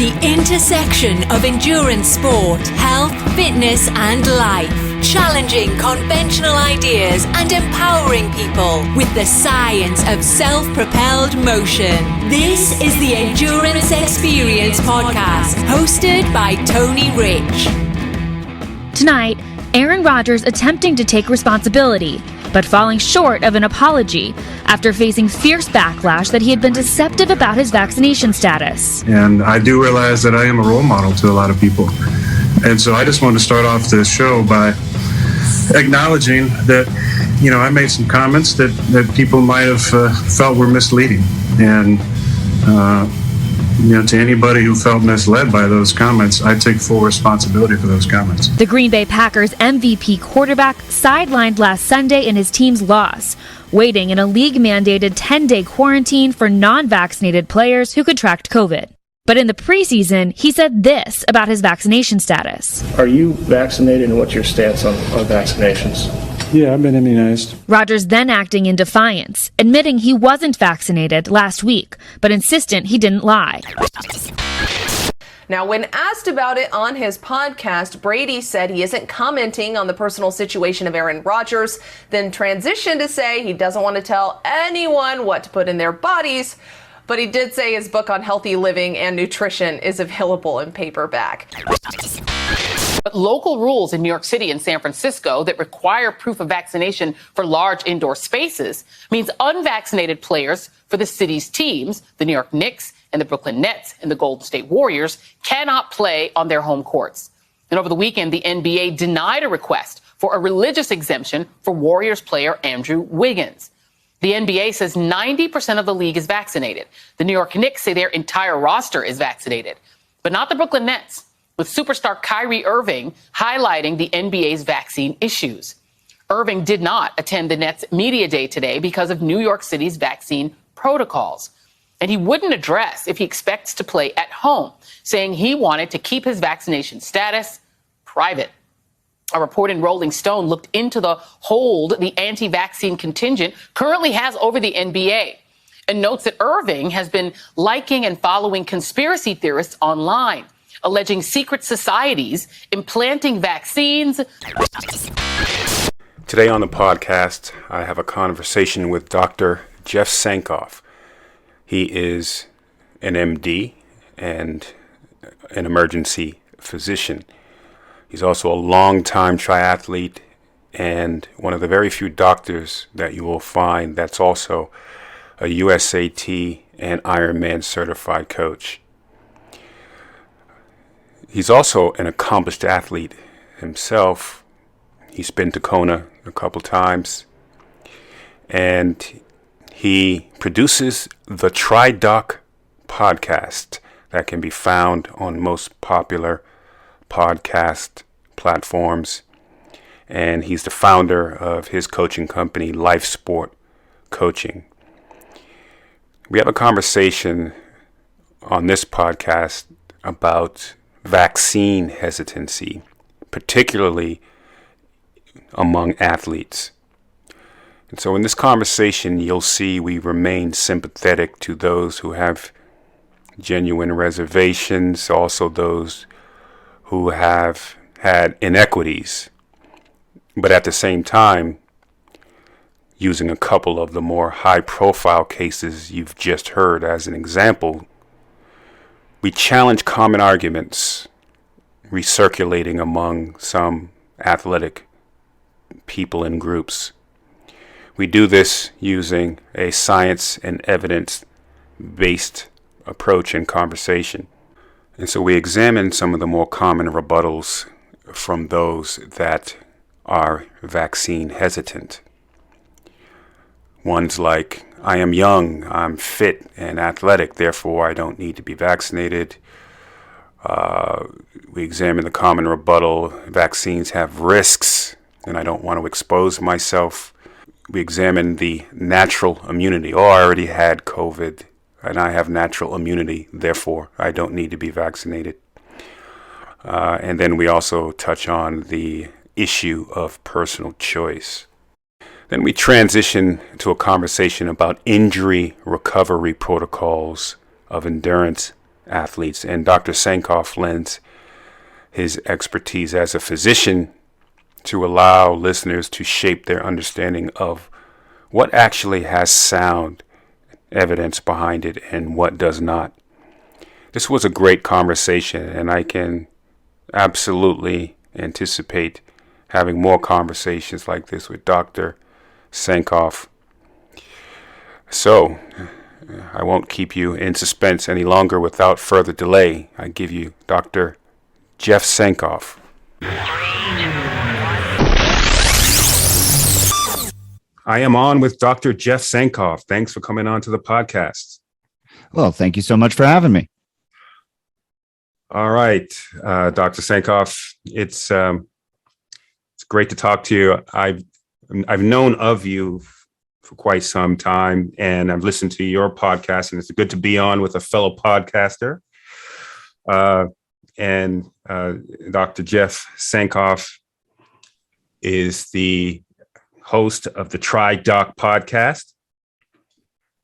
The intersection of endurance sport, health, fitness, and life. Challenging conventional ideas and empowering people with the science of self-propelled motion. This is the Endurance Experience Podcast, hosted by Tony Rich. Tonight, Aaron Rodgers attempting to take responsibility, but falling short of an apology after facing fierce backlash that he had been deceptive about his vaccination status. And I do realize that I am a role model to a lot of people. And so I just wanted to start off this show by acknowledging that, I made some comments that people might have felt were misleading. And, to anybody who felt misled by those comments, I take full responsibility for those comments. The Green Bay Packers MVP quarterback sidelined last Sunday in his team's loss, waiting in a league-mandated 10-day quarantine for non-vaccinated players who contract COVID. But in the preseason, he said this about his vaccination status. Are you vaccinated, and what's your stance on vaccinations? Yeah, I've been immunized. Rodgers then acting in defiance, admitting he wasn't vaccinated last week, but insistent he didn't lie. Now, when asked about it on his podcast, Brady said he isn't commenting on the personal situation of Aaron Rodgers, then transitioned to say he doesn't want to tell anyone what to put in their bodies. But he did say his book on healthy living and nutrition is available in paperback. But local rules in New York City and San Francisco that require proof of vaccination for large indoor spaces means unvaccinated players for the city's teams, the New York Knicks and the Brooklyn Nets and the Golden State Warriors, cannot play on their home courts. And over the weekend, the NBA denied a request for a religious exemption for Warriors player Andrew Wiggins. The NBA says 90% of the league is vaccinated. The New York Knicks say their entire roster is vaccinated, but not the Brooklyn Nets, with superstar Kyrie Irving highlighting the NBA's vaccine issues. Irving did not attend the Nets media day today because of New York City's vaccine protocols. And he wouldn't address if he expects to play at home, saying he wanted to keep his vaccination status private. A report in Rolling Stone looked into the hold the anti-vaccine contingent currently has over the NBA and notes that Irving has been liking and following conspiracy theorists online, alleging secret societies implanting vaccines. Today on the podcast, I have a conversation with Dr. Jeff Sankoff. He is an MD and an emergency physician. He's also a longtime triathlete and one of the very few doctors that you will find that's also a USAT and IRONMAN certified coach. He's also an accomplished athlete himself. He's been to Kona a couple times, and he produces the TriDoc Podcast that can be found on most popular podcast platforms. And he's the founder of his coaching company, LifeSport Coaching. We have a conversation on this podcast about vaccine hesitancy, particularly among athletes. And so in this conversation, you'll see we remain sympathetic to those who have genuine reservations, also those who have had inequities, but at the same time, using a couple of the more high-profile cases you've just heard as an example, we challenge common arguments recirculating among some athletic people and groups. We do this using a science and evidence-based approach and conversation. And so we examine some of the more common rebuttals from those that are vaccine hesitant. Ones like, I am young, I'm fit and athletic, therefore I don't need to be vaccinated. We examine the common rebuttal, vaccines have risks and I don't want to expose myself. We examine the natural immunity. Oh, I already had COVID and I have natural immunity, therefore I don't need to be vaccinated. And then we also touch on the issue of personal choice. Then we transition to a conversation about injury recovery protocols of endurance athletes. And Dr. Sankoff lends his expertise as a physician to allow listeners to shape their understanding of what actually has sound evidence behind it and what does not. This was a great conversation, and I can absolutely anticipate having more conversations like this with Dr. Sankoff. So, I won't keep you in suspense any longer. Without further delay, I give you Dr. Jeff Sankoff. I am on with Dr. Jeff Sankoff. Thanks for coming on to the podcast. Well, thank you so much for having me. All right, Dr. Sankoff, it's great to talk to you. I've known of you for quite some time, and I've listened to your podcast, and it's good to be on with a fellow podcaster. And Dr. Jeff Sankoff is the host of the TriDoc Podcast,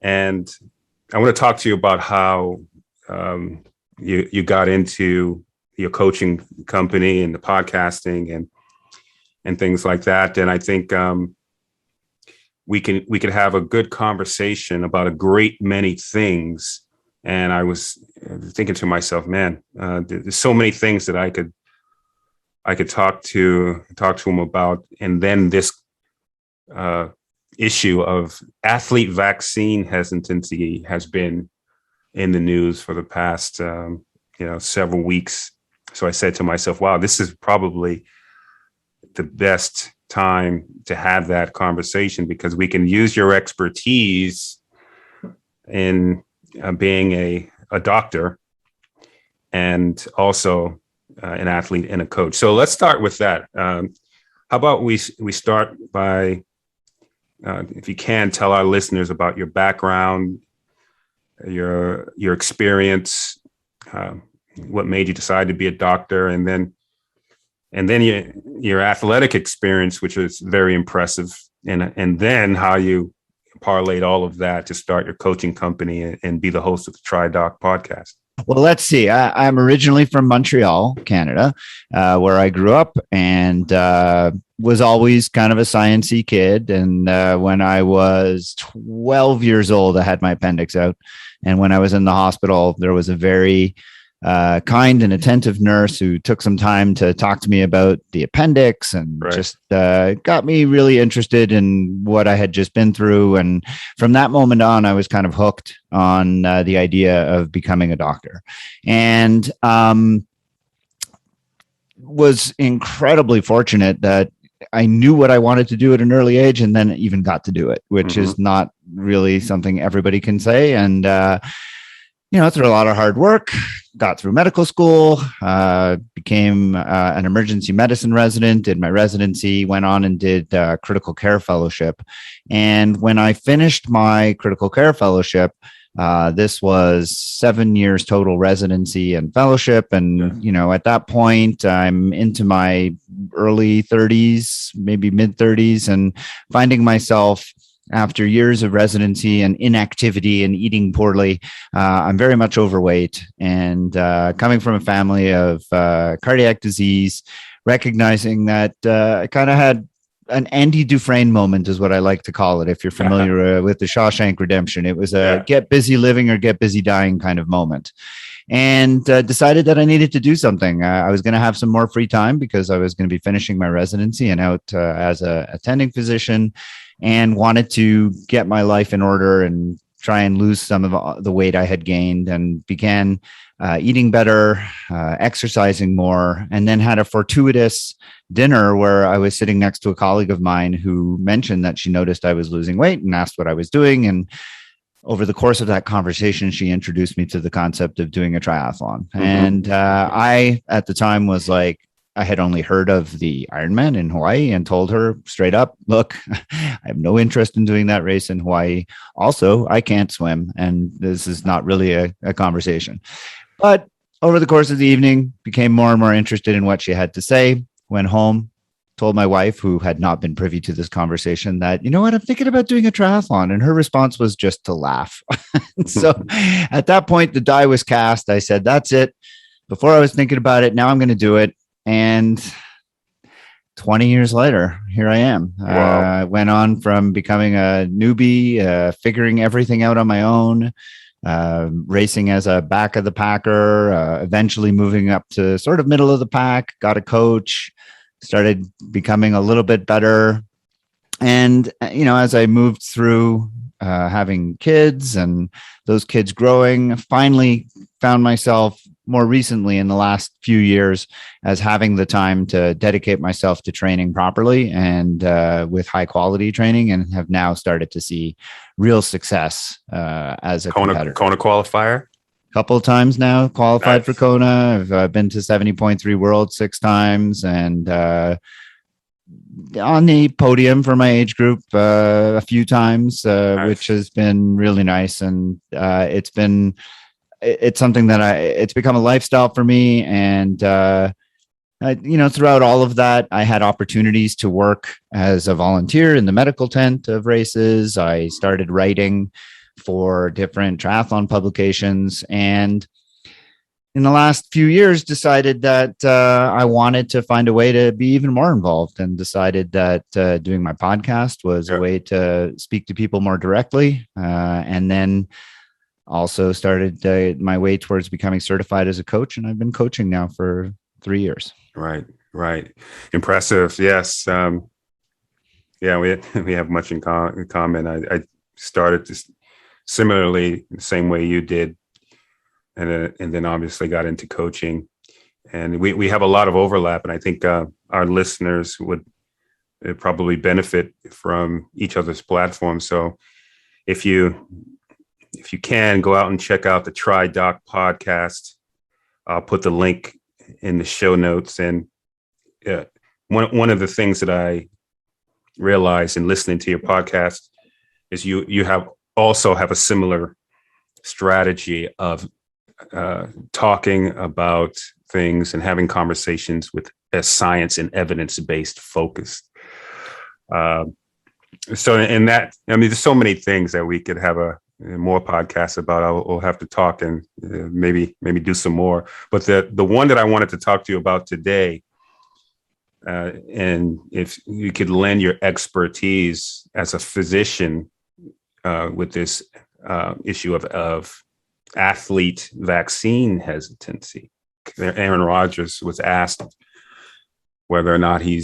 and I want to talk to you about how you got into your coaching company and the podcasting and things like that. And I think we could have a good conversation about a great many things. And I was thinking to myself, man, there's so many things that I could talk to him about. And then this issue of athlete vaccine hesitancy has been in the news for the past, several weeks. So I said to myself, wow, this is probably the best time to have that conversation, because we can use your expertise in being a doctor and also an athlete and a coach. So let's start with that. How about we start by, if you can, tell our listeners about your background, your experience, what made you decide to be a doctor, and then your athletic experience, which was very impressive, and then how you parlayed all of that to start your coaching company and be the host of the TriDoc Podcast. Well, let's see. I'm originally from Montreal, Canada, where I grew up, and was always kind of a sciencey kid. And when I was 12 years old, I had my appendix out. And when I was in the hospital, there was a very kind and attentive nurse who took some time to talk to me about the appendix, and just got me really interested in what I had just been through. And from that moment on, I was kind of hooked on the idea of becoming a doctor, and was incredibly fortunate that I knew what I wanted to do at an early age, and then even got to do it, which is not really something everybody can say. And through a lot of hard work, got through medical school, became an emergency medicine resident, did my residency, went on and did critical care fellowship. And when I finished my critical care fellowship, this was 7 years total residency and fellowship. And, at that point, I'm into my early 30s, maybe mid 30s, and finding myself, after years of residency and inactivity and eating poorly, I'm very much overweight, and coming from a family of cardiac disease, recognizing that I kind of had an Andy Dufresne moment, is what I like to call it. If you're familiar with the Shawshank Redemption, it was a get busy living or get busy dying kind of moment. And decided that I needed to do something. I was going to have some more free time because I was going to be finishing my residency and out as a attending physician, and wanted to get my life in order and try and lose some of the weight I had gained, and began eating better, exercising more, and then had a fortuitous dinner where I was sitting next to a colleague of mine who mentioned that she noticed I was losing weight and asked what I was doing. And over the course of that conversation, she introduced me to the concept of doing a triathlon. And I, at the time, was like, I had only heard of the Ironman in Hawaii, and told her straight up, look, I have no interest in doing that race in Hawaii. Also, I can't swim, and this is not really a conversation. But over the course of the evening, became more and more interested in what she had to say, went home, told my wife, who had not been privy to this conversation, that, you know what, I'm thinking about doing a triathlon. And her response was just to laugh. So at that point, the die was cast. I said, that's it. Before I was thinking about it, now I'm going to do it. And 20 years later, here I am. Wow. I went on from becoming a newbie, figuring everything out on my own, racing as a back of the packer, eventually moving up to sort of middle of the pack, got a coach, started becoming a little bit better. And, as I moved through having kids and those kids growing, finally found myself more recently in the last few years as having the time to dedicate myself to training properly and with high quality training, and have now started to see real success as a competitor. Kona qualifier? Couple of times now, qualified Nice. for Kona. I've been to 70.3 World 6 times, and on the podium for my age group a few times, Nice. which has been really nice. And it's something that it's become a lifestyle for me. And, throughout all of that, I had opportunities to work as a volunteer in the medical tent of races. I started writing for different triathlon publications, and in the last few years decided that I wanted to find a way to be even more involved, and decided that doing my podcast was a way to speak to people more directly. And then also started my way towards becoming certified as a coach. And I've been coaching now for 3 years. Right. Impressive. Yes. We have much in common. I started this similarly the same way you did. And then obviously got into coaching, and we have a lot of overlap. And I think our listeners would probably benefit from each other's platforms. So if you can, go out and check out the TriDoc Podcast. I'll put the link in the show notes. And one of the things that I realized in listening to your podcast is you also have a similar strategy of talking about things and having conversations with a science and evidence-based focus. So in that, there's so many things that we could have more podcasts about. We'll have to talk and maybe do some more. But the one that I wanted to talk to you about today, and if you could lend your expertise as a physician with this issue of athlete vaccine hesitancy. Aaron Rodgers was asked whether or not he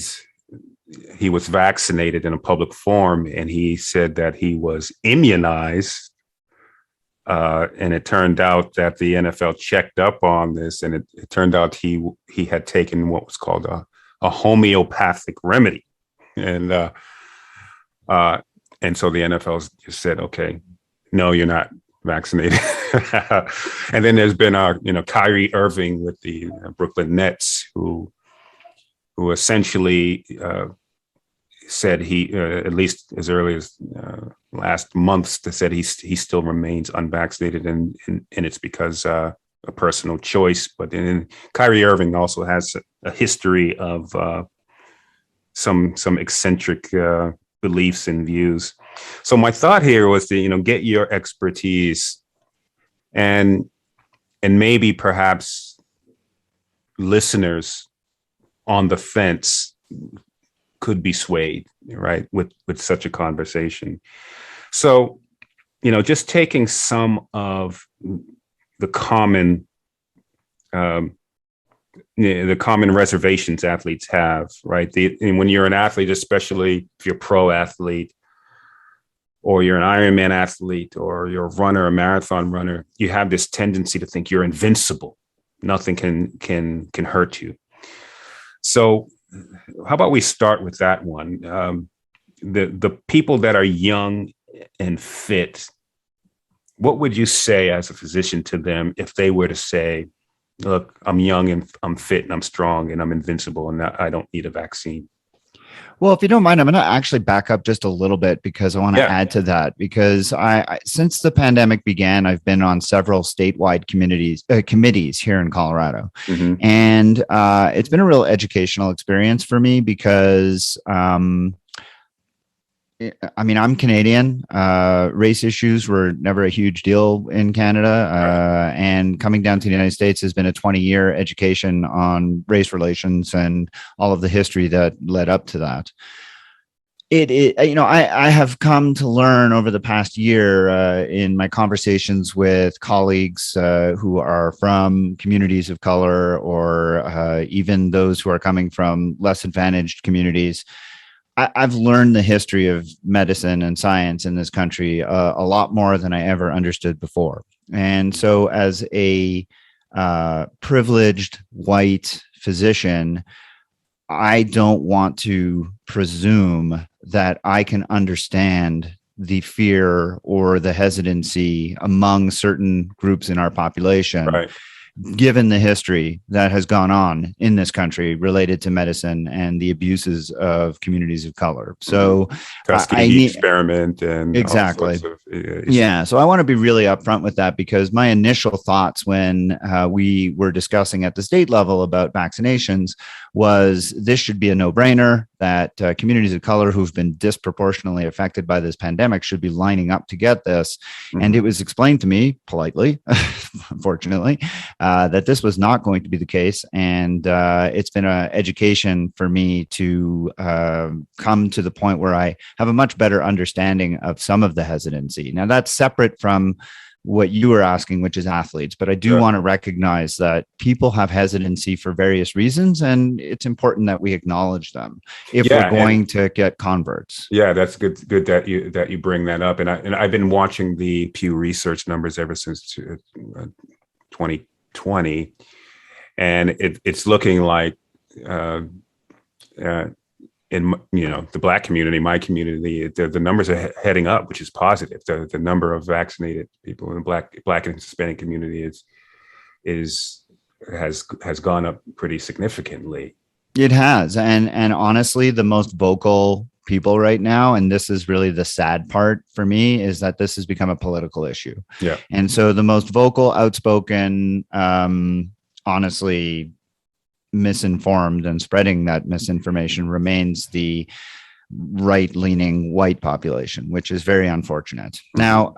was vaccinated in a public forum, and he said that he was immunized. And it turned out that the NFL checked up on this, and it turned out he had taken what was called a homeopathic remedy, and so the NFL just said, okay, no, you're not vaccinated. And then there's been Kyrie Irving with the Brooklyn Nets, who essentially said he, at least as early as last month, said he still remains unvaccinated, and it's because a personal choice. But then Kyrie Irving also has a history of some eccentric beliefs and views. So my thought here was to get your expertise, and maybe perhaps listeners on the fence could be swayed, right, with such a conversation. So, just taking some of the common reservations athletes have, right? And when you're an athlete, especially if you're a pro athlete, or you're an Ironman athlete, or you're a runner, a marathon runner, you have this tendency to think you're invincible. Nothing can hurt you. So how about we start with that one? The people that are young and fit, what would you say as a physician to them if they were to say, look, I'm young and I'm fit and I'm strong and I'm invincible and I don't need a vaccine? Well, if you don't mind, I'm going to actually back up just a little bit because I want to add to that. Because I since the pandemic began, I've been on several statewide committees here in Colorado, and it's been a real educational experience for me because I'm Canadian. Race issues were never a huge deal in Canada. And coming down to the United States has been a 20-year education on race relations and all of the history that led up to that. I have come to learn over the past year in my conversations with colleagues who are from communities of color or even those who are coming from less advantaged communities. I've learned the history of medicine and science in this country a lot more than I ever understood before. And so as a privileged white physician, I don't want to presume that I can understand the fear or the hesitancy among certain groups in our population. Right. Given the history that has gone on in this country related to medicine and the abuses of communities of color. So Tuskegee experiment and exactly. So I want to be really upfront with that because my initial thoughts when we were discussing at the state level about vaccinations was this should be a no-brainer, that communities of color who've been disproportionately affected by this pandemic should be lining up to get this. And it was explained to me politely, unfortunately, that this was not going to be the case. And it's been an education for me to come to the point where I have a much better understanding of some of the hesitancy. Now, that's separate from what you were asking, which is athletes. But I do want to recognize that people have hesitancy for various reasons, and it's important that we acknowledge them if we're going to get converts. Yeah, that's good that you bring that up. And I've been watching the Pew Research numbers ever since 2020, and it's looking like in the Black community, my community, the numbers are heading up, which is positive. The number of vaccinated people in the Black and Hispanic community has gone up pretty significantly. It has, and honestly, the most vocal people right now, and this is really the sad part for me, is that this has become a political issue. Yeah, and so the most vocal, outspoken, honestly, misinformed and spreading that misinformation remains the right-leaning white population, which is very unfortunate. Now,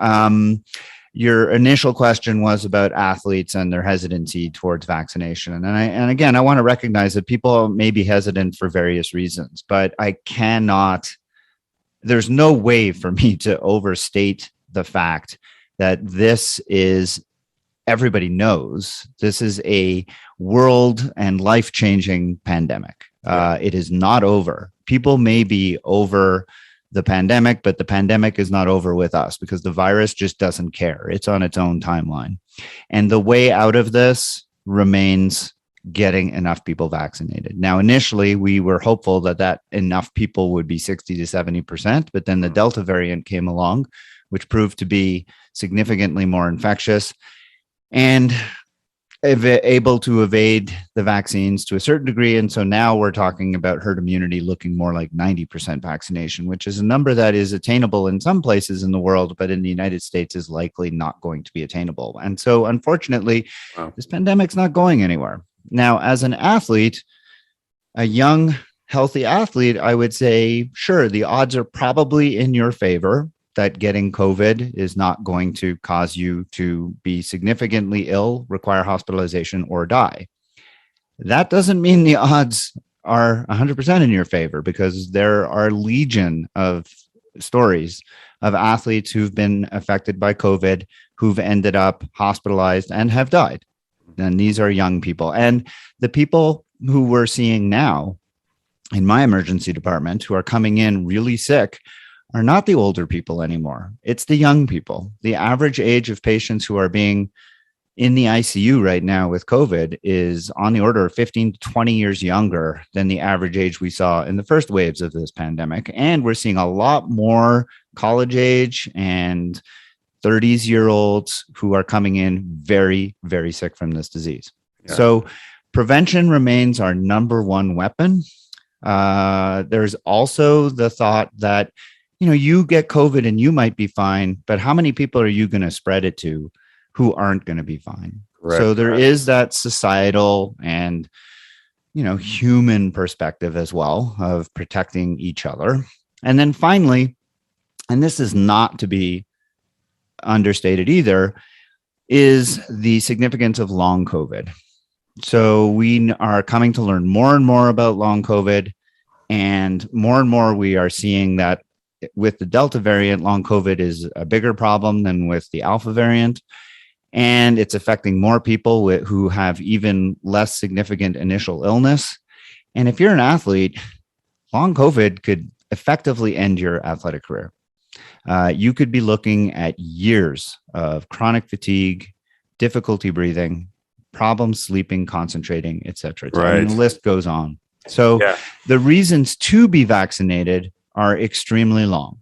your initial question was about athletes and their hesitancy towards vaccination. And again, I want to recognize that people may be hesitant for various reasons, but there's no way for me to overstate the fact that this is, everybody knows, this is a world and life-changing pandemic. It is not over. People may be over the pandemic, but the pandemic is not over with us because the virus just doesn't care. It's on its own timeline. And the way out of this remains getting enough people vaccinated. Now, initially, we were hopeful that enough people would be 60 to 70%, but then the Delta variant came along, which proved to be significantly more infectious and able to evade the vaccines to a certain degree. And so now we're talking about herd immunity looking more like 90% vaccination, which is a number that is attainable in some places in the world, but in the United States is likely not going to be attainable. And so unfortunately, this pandemic's not going anywhere. Now, as an athlete, a young, healthy athlete, I would say, sure, the odds are probably in your favor that getting COVID is not going to cause you to be significantly ill, require hospitalization, or die. That doesn't mean the odds are 100% in your favor, because there are legion of stories of athletes who've been affected by COVID, who've ended up hospitalized and have died. And these are young people. And the people who we're seeing now in my emergency department who are coming in really sick are not the older people anymore. It's the young people. The average age of patients who are being in the ICU right now with COVID is on the order of 15 to 20 years younger than the average age we saw in the first waves of this pandemic. And we're seeing a lot more college age and 30s-year-olds who are coming in very, very sick from this disease. Yeah. So prevention remains our number one weapon. There's also the thought that, you get COVID and you might be fine, but how many people are you going to spread it to who aren't going to be fine? Correct. So there is that societal and, human perspective as well of protecting each other. And then finally, and this is not to be understated either, is the significance of long COVID. So we are coming to learn more and more about long COVID, and more we are seeing that with the Delta variant, long COVID is a bigger problem than with the Alpha variant, and it's affecting more people who have even less significant initial illness. And if you're an athlete, long COVID could effectively end your athletic career. You could be looking at years of chronic fatigue, difficulty breathing, problems sleeping, concentrating, etc. Right. And the list goes on. So the reasons to be vaccinated are extremely long.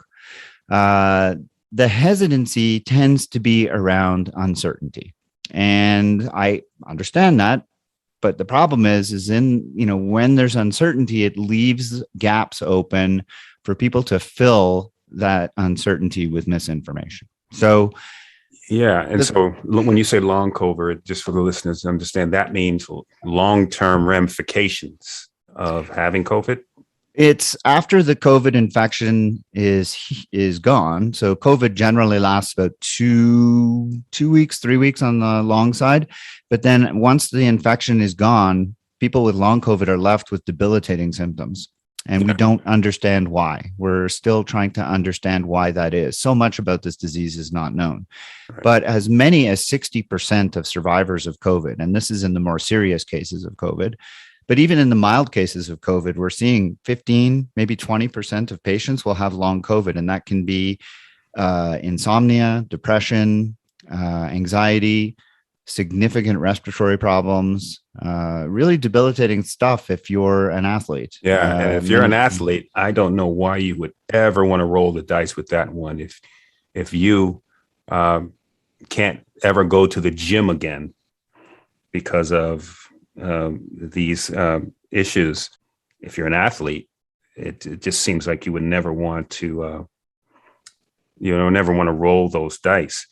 The hesitancy tends to be around uncertainty. And I understand that. But the problem is when there's uncertainty, it leaves gaps open for people to fill that uncertainty with misinformation. So, so when you say long COVID, just for the listeners to understand, that means long-term ramifications of having COVID. It's after the COVID infection is gone. So COVID generally lasts about 2 weeks, 3 weeks on the long side. But then once the infection is gone, people with long COVID are left with debilitating symptoms. And we don't understand why. We're still trying to understand why that is. So much about this disease is not known. Right. But as many as 60% of survivors of COVID, and this is in the more serious cases of COVID, but even in the mild cases of COVID, we're seeing 15, maybe 20% of patients will have long COVID. And that can be insomnia, depression, anxiety, significant respiratory problems, really debilitating stuff if you're an athlete. And if you're an athlete, I don't know why you would ever want to roll the dice with that one. If you can't ever go to the gym again because of these issues, if you're an athlete, it just seems like you would never want to, never want to roll those dice.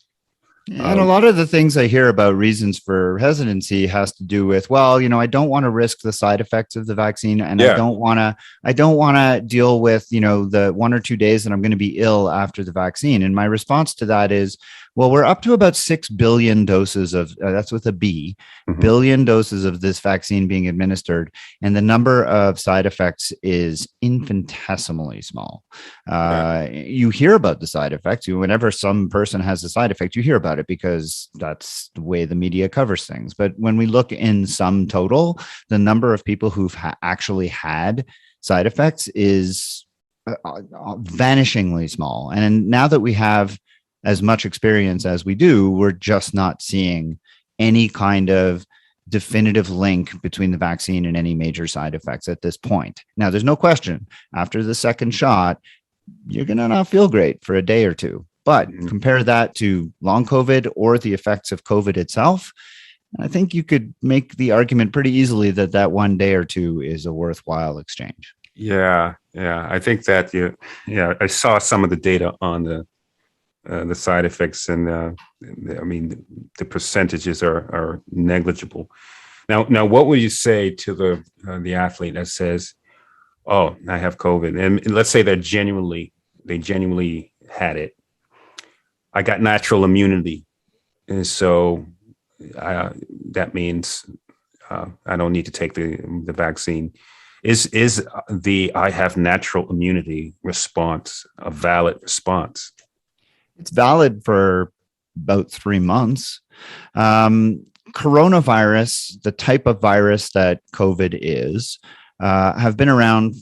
And a lot of the things I hear about reasons for hesitancy has to do with, I don't want to risk the side effects of the vaccine, and I don't want to deal with, the 1 or 2 days that I'm going to be ill after the vaccine. And my response to that is, well, we're up to about 6 billion doses of, that's with a B, billion doses of this vaccine being administered. And the number of side effects is infinitesimally small. You hear about the side effects. Whenever some person has a side effect, you hear about it because that's the way the media covers things. But when we look in sum total, the number of people who've actually had side effects is vanishingly small. And now that we have as much experience as we do, we're just not seeing any kind of definitive link between the vaccine and any major side effects at this point. Now, there's no question, after the second shot, you're going to not feel great for a day or two. But compare that to long COVID or the effects of COVID itself, I think you could make the argument pretty easily that 1 day or two is a worthwhile exchange. Yeah. I think that, I saw some of the data on the side effects, and the percentages are negligible. Now, what would you say to the athlete that says, "Oh, I have COVID," and let's say they genuinely had it? I got natural immunity, and so that means I don't need to take the vaccine. Is the "I have natural immunity" response a valid response? It's valid for about 3 months. Coronavirus, the type of virus that COVID is, have been around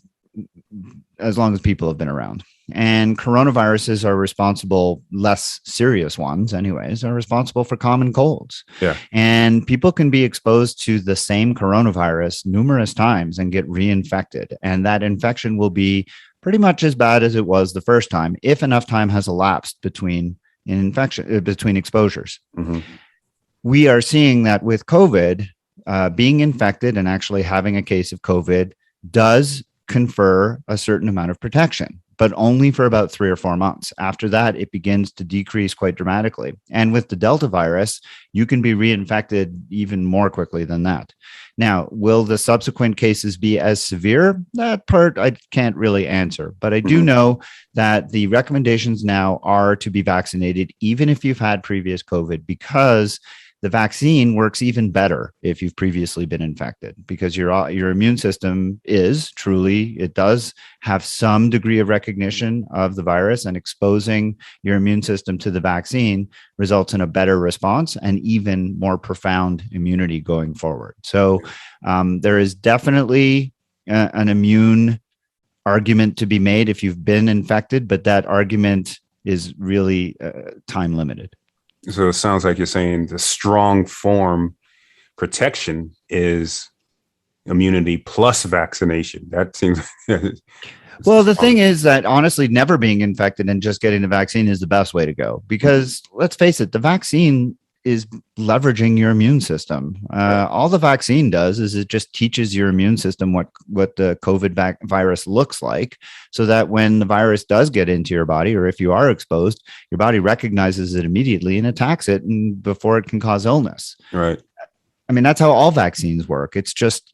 as long as people have been around. And coronaviruses are responsible, less serious ones anyways, are responsible for common colds. Yeah. And people can be exposed to the same coronavirus numerous times and get reinfected. And that infection will be pretty much as bad as it was the first time, if enough time has elapsed between exposures. Mm-hmm. We are seeing that with COVID, being infected and actually having a case of COVID does confer a certain amount of protection, but only for about 3 or 4 months. After that, it begins to decrease quite dramatically. And with the Delta virus, you can be reinfected even more quickly than that. Now, will the subsequent cases be as severe? That part I can't really answer, but I do know that the recommendations now are to be vaccinated, even if you've had previous COVID, because the vaccine works even better if you've previously been infected, because your immune system it does have some degree of recognition of the virus, and exposing your immune system to the vaccine results in a better response and even more profound immunity going forward. So there is definitely an immune argument to be made if you've been infected, but that argument is really time limited. So it sounds like you're saying the strong form protection is immunity plus vaccination. That seems. Well, the thing is that honestly, never being infected and just getting the vaccine is the best way to go, because let's face it, the vaccine is leveraging your immune system. All the vaccine does is it just teaches your immune system what the COVID virus looks like, so that when the virus does get into your body, or if you are exposed, your body recognizes it immediately and attacks it and before it can cause illness. Right. I mean, that's how all vaccines work. It's just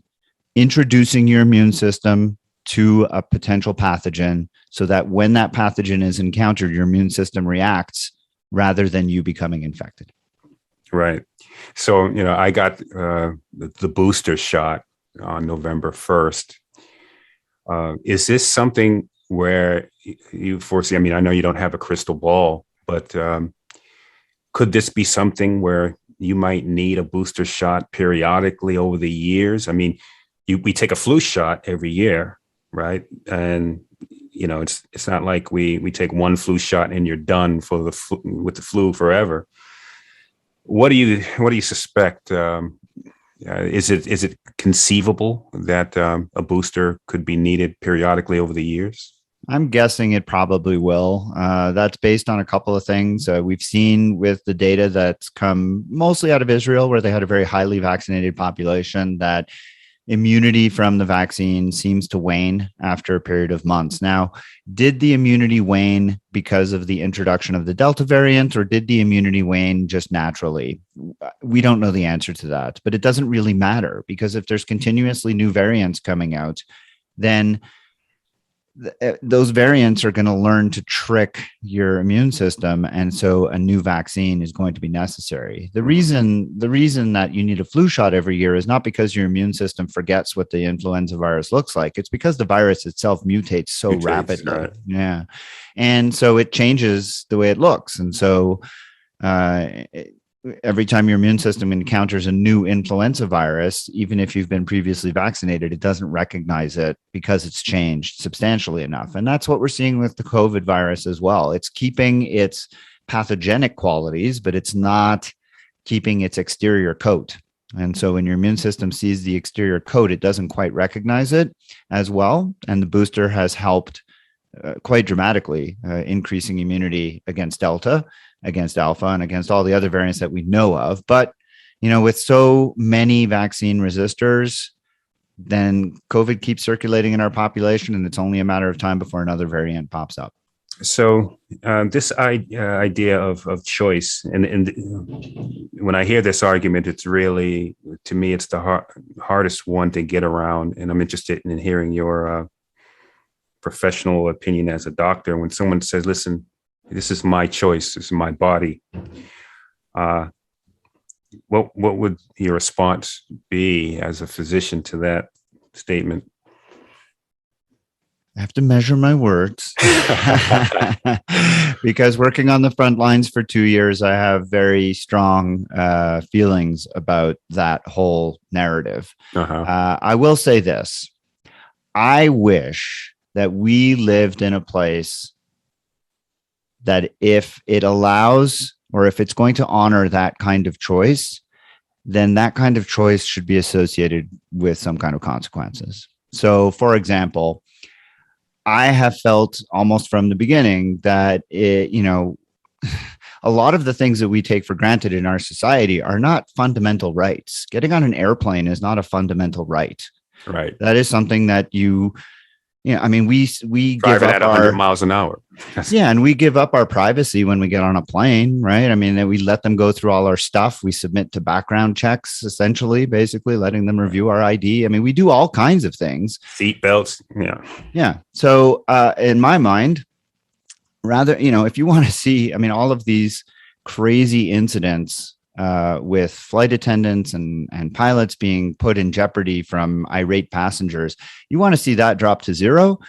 introducing your immune system to a potential pathogen so that when that pathogen is encountered, your immune system reacts rather than you becoming infected. Right. So, I got the booster shot on November 1st. Is this something where you foresee, I mean, I know you don't have a crystal ball, but could this be something where you might need a booster shot periodically over the years? I mean, we take a flu shot every year, right? And, it's not like we take one flu shot and you're done with the flu forever. What do you suspect? Is it conceivable that a booster could be needed periodically over the years? I'm guessing it probably will. That's based on a couple of things we've seen with the data that's come mostly out of Israel, where they had a very highly vaccinated population, that immunity from the vaccine seems to wane after a period of months. Now, did the immunity wane because of the introduction of the Delta variant, or did the immunity wane just naturally? We don't know the answer to that, but it doesn't really matter, because if there's continuously new variants coming out, then those variants are going to learn to trick your immune system, and so a new vaccine is going to be necessary. The reason that you need a flu shot every year is not because your immune system forgets what the influenza virus looks like. It's because the virus itself mutates so rapidly. Right. Yeah. And so it changes the way it looks. And so every time your immune system encounters a new influenza virus, even if you've been previously vaccinated, it doesn't recognize it because it's changed substantially enough. And that's what we're seeing with the COVID virus as well. It's keeping its pathogenic qualities, but it's not keeping its exterior coat. And so when your immune system sees the exterior coat, it doesn't quite recognize it as well. And the booster has helped quite dramatically, increasing immunity against Delta, against Alpha, and against all the other variants that we know of. But, with so many vaccine resistors, then COVID keeps circulating in our population, and it's only a matter of time before another variant pops up. So this idea of choice, and when I hear this argument, it's really, to me, it's the hardest one to get around. And I'm interested in hearing your professional opinion as a doctor. When someone says, listen, this is my choice, this is my body, what would your response be as a physician to that statement? I have to measure my words because working on the front lines for 2 years, I have very strong feelings about that whole narrative. I will say this. I wish that we lived in a place that if it allows, or if it's going to honor that kind of choice, then that kind of choice should be associated with some kind of consequences. So, for example, I have felt almost from the beginning that a lot of the things that we take for granted in our society are not fundamental rights. Getting on an airplane is not a fundamental right. Right. That is something that you I mean, we give driving up at 100 miles an hour. and we give up our privacy when we get on a plane, right? I mean, we let them go through all our stuff. We submit to background checks, essentially, basically letting them review our ID. I mean, we do all kinds of things. Seat belts. Yeah. So in my mind, rather, if you want to see, I mean, all of these crazy incidents with flight attendants and pilots being put in jeopardy from irate passengers, you want to see that drop to zero,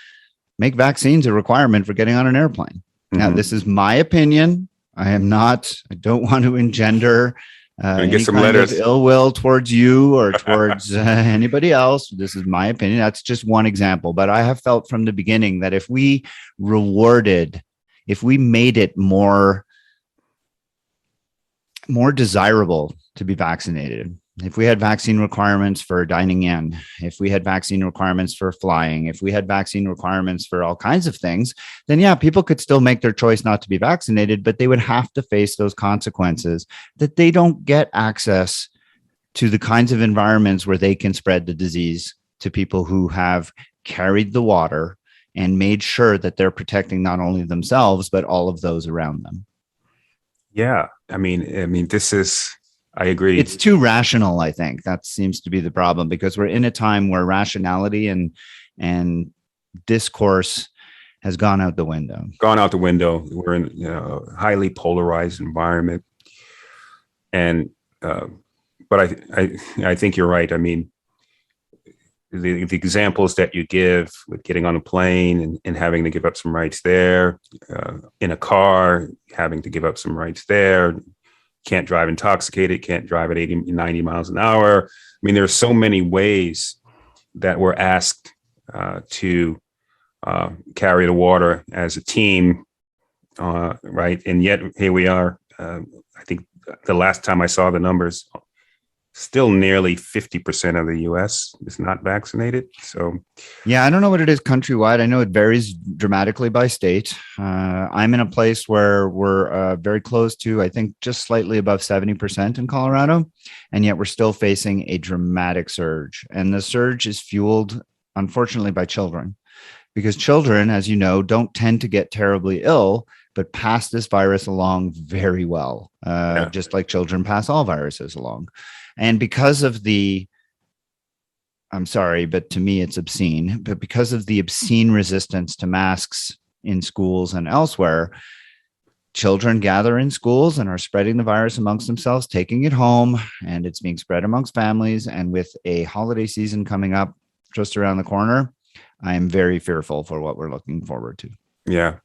make vaccines a requirement for getting on an airplane. Now, this is my opinion. I don't want to engender any some kind letters. of ill will towards you or towards anybody else. This is my opinion. That's just one example. But I have felt from the beginning that if we made it more desirable to be vaccinated, if we had vaccine requirements for dining in, if we had vaccine requirements for flying, if we had vaccine requirements for all kinds of things, then yeah, people could still make their choice not to be vaccinated, but they would have to face those consequences that they don't get access to the kinds of environments where they can spread the disease to people who have carried the water and made sure that they're protecting not only themselves, but all of those around them. Yeah. I mean, this is, I agree. It's too rational, I think. That seems to be the problem, because we're in a time where rationality and discourse has gone out the window. We're in a highly polarized environment. And, but I think you're right. I mean, the examples that you give with getting on a plane and having to give up some rights there, in a car, having to give up some rights there, can't drive intoxicated, can't drive at 80, 90 miles an hour. I mean, there are so many ways that we're asked to carry the water as a team, right? And yet here we are. I think the last time I saw the numbers, still nearly 50% of the U.S. is not vaccinated. So, yeah, I don't know what it is countrywide. I know it varies dramatically by state. I'm in a place where we're very close to, I think, just slightly above 70% in Colorado, and yet we're still facing a dramatic surge. And the surge is fueled, unfortunately, by children, because children, as you know, don't tend to get terribly ill, but pass this virus along very well, just like children pass all viruses along. And because of I'm sorry, but to me it's obscene, but because of the obscene resistance to masks in schools and elsewhere, children gather in schools and are spreading the virus amongst themselves, taking it home, and it's being spread amongst families. And with a holiday season coming up just around the corner, I am very fearful for what we're looking forward to. Yeah.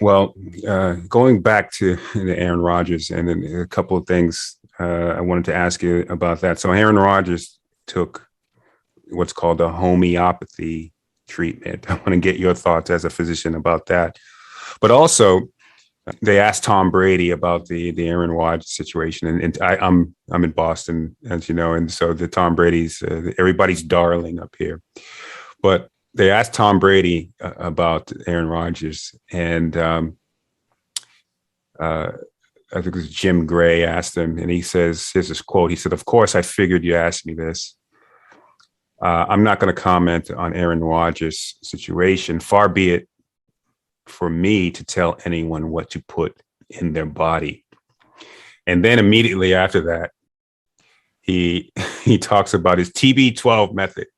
Well, going back to the Aaron Rodgers, and then a couple of things I wanted to ask you about that. So Aaron Rodgers took what's called a homeopathy treatment. I want to get your thoughts as a physician about that. But also, they asked Tom Brady about the Aaron Rodgers situation, and I'm in Boston, as you know, and so the Tom Brady's everybody's darling up here. But they asked Tom Brady about Aaron Rodgers, and I think it was Jim Gray asked him, and he says, here's this quote. He said, "Of course, I figured you asked me this. I'm not going to comment on Aaron Rodgers' situation. Far be it for me to tell anyone what to put in their body." And then immediately after that, he talks about his TB12 method,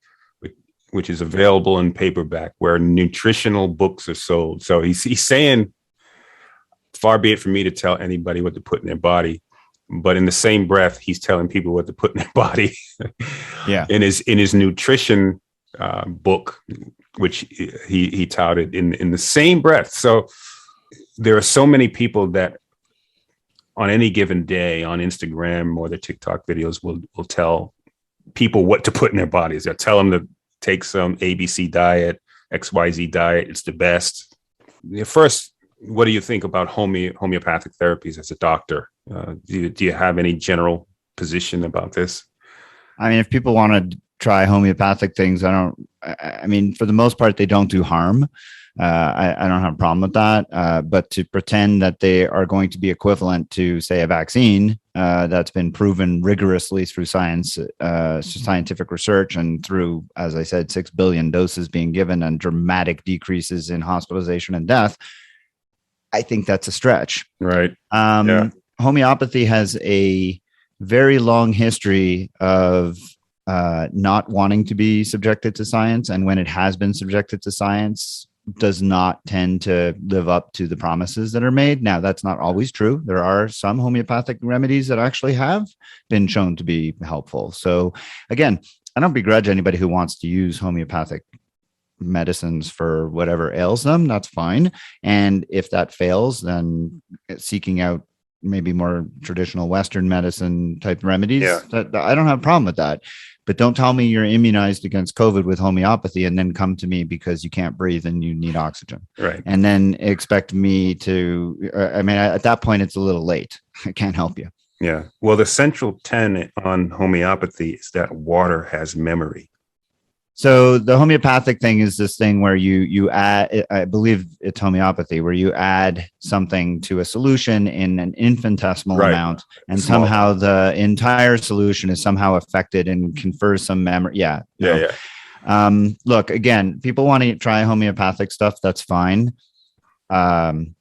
which is available in paperback, where nutritional books are sold. So he's saying, far be it for me to tell anybody what to put in their body. But in the same breath, he's telling people what to put in their body. Yeah. In his nutrition book, which he touted in the same breath. So there are so many people that on any given day on Instagram or their TikTok videos will tell people what to put in their bodies. They'll tell them to take some ABC diet, XYZ diet. It's the best. First, what do you think about homeopathic therapies as a doctor? Do you have any general position about this? I mean, if people want to try homeopathic things, I mean, for the most part, they don't do harm. I don't have a problem with that. But to pretend that they are going to be equivalent to, say, a vaccine that's been proven rigorously through scientific research and through, as I said, 6 billion doses being given and dramatic decreases in hospitalization and death, I think that's a stretch. Right. Homeopathy has a very long history of not wanting to be subjected to science. And when it has been subjected to science, does not tend to live up to the promises that are made. Now, that's not always true. There are some homeopathic remedies that actually have been shown to be helpful. So again, I don't begrudge anybody who wants to use homeopathic medicines for whatever ails them. That's fine. And if that fails, then seeking out maybe more traditional Western medicine type remedies, that I don't have a problem with that. But don't tell me you're immunized against COVID with homeopathy and then come to me because you can't breathe and you need oxygen. Right. And then expect me to, at that point, it's a little late. I can't help you. Yeah. Well, the central tenet on homeopathy is that water has memory. So the homeopathic thing is this thing where you add, I believe it's homeopathy, where you add something to a solution in an infinitesimal amount, and somehow the entire solution is somehow affected and confers some memory. Look, again, people want to try homeopathic stuff. That's fine. Honestly,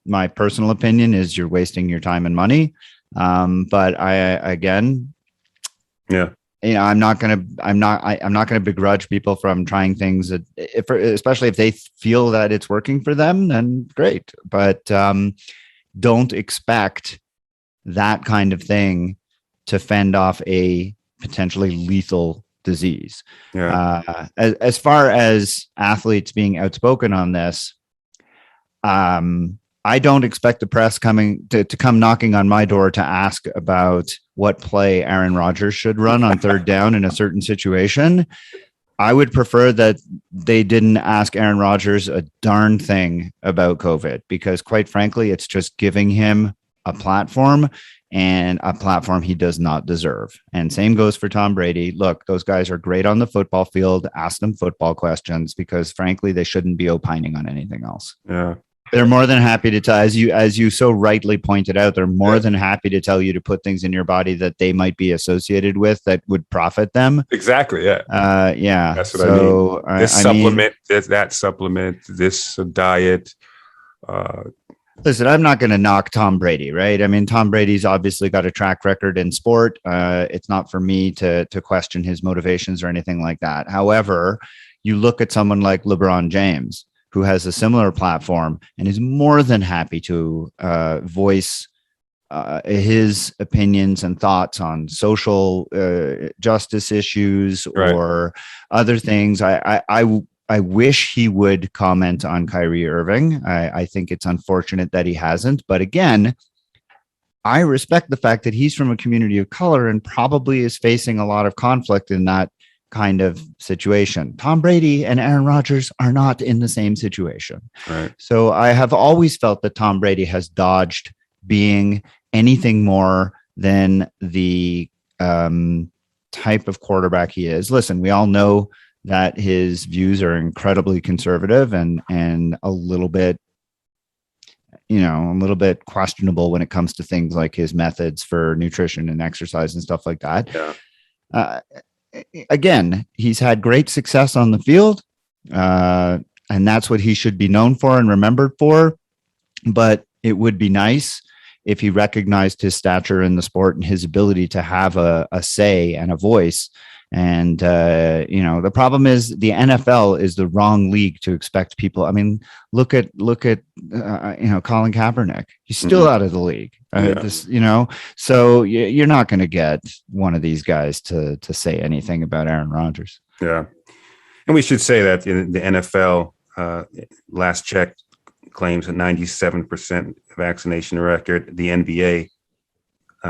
my personal opinion is you're wasting your time and money. But I'm not going to begrudge people from trying things that, especially if they feel that it's working for them, then great. But don't expect that kind of thing to fend off a potentially lethal disease. As far as athletes being outspoken on this, I don't expect the press coming to come knocking on my door to ask about what play Aaron Rodgers should run on third down in a certain situation. I would prefer that they didn't ask Aaron Rodgers a darn thing about COVID, because quite frankly, it's just giving him a platform, and a platform he does not deserve. And same goes for Tom Brady. Look, those guys are great on the football field. Ask them football questions, because frankly, they shouldn't be opining on anything else. Yeah. They're more than happy to tell, as you so rightly pointed out, they're more than happy to tell you to put things in your body that they might be associated with that would profit them. Exactly. Yeah. That's what I mean. This supplement, that supplement, this diet. Listen, I'm not going to knock Tom Brady, right? I mean, Tom Brady's obviously got a track record in sport. It's not for me to question his motivations or anything like that. However, you look at someone like LeBron James, who has a similar platform and is more than happy to voice his opinions and thoughts on social justice issues or other things. I wish he would comment on Kyrie Irving. I think it's unfortunate that he hasn't. But again, I respect the fact that he's from a community of color and probably is facing a lot of conflict in that kind of situation. Tom Brady and Aaron Rodgers are not in the same situation. Right. So I have always felt that Tom Brady has dodged being anything more than the type of quarterback he is. Listen, we all know that his views are incredibly conservative and a little bit questionable when it comes to things like his methods for nutrition and exercise and stuff like that. Yeah. Again, he's had great success on the field, and that's what he should be known for and remembered for. But it would be nice if he recognized his stature in the sport and his ability to have a say and a voice. And, the problem is the NFL is the wrong league to expect people. I mean, look at Colin Kaepernick. He's still out of the league. So you're not going to get one of these guys to say anything about Aaron Rodgers. Yeah. And we should say that in the NFL, last check claims a 97% vaccination record. The NBA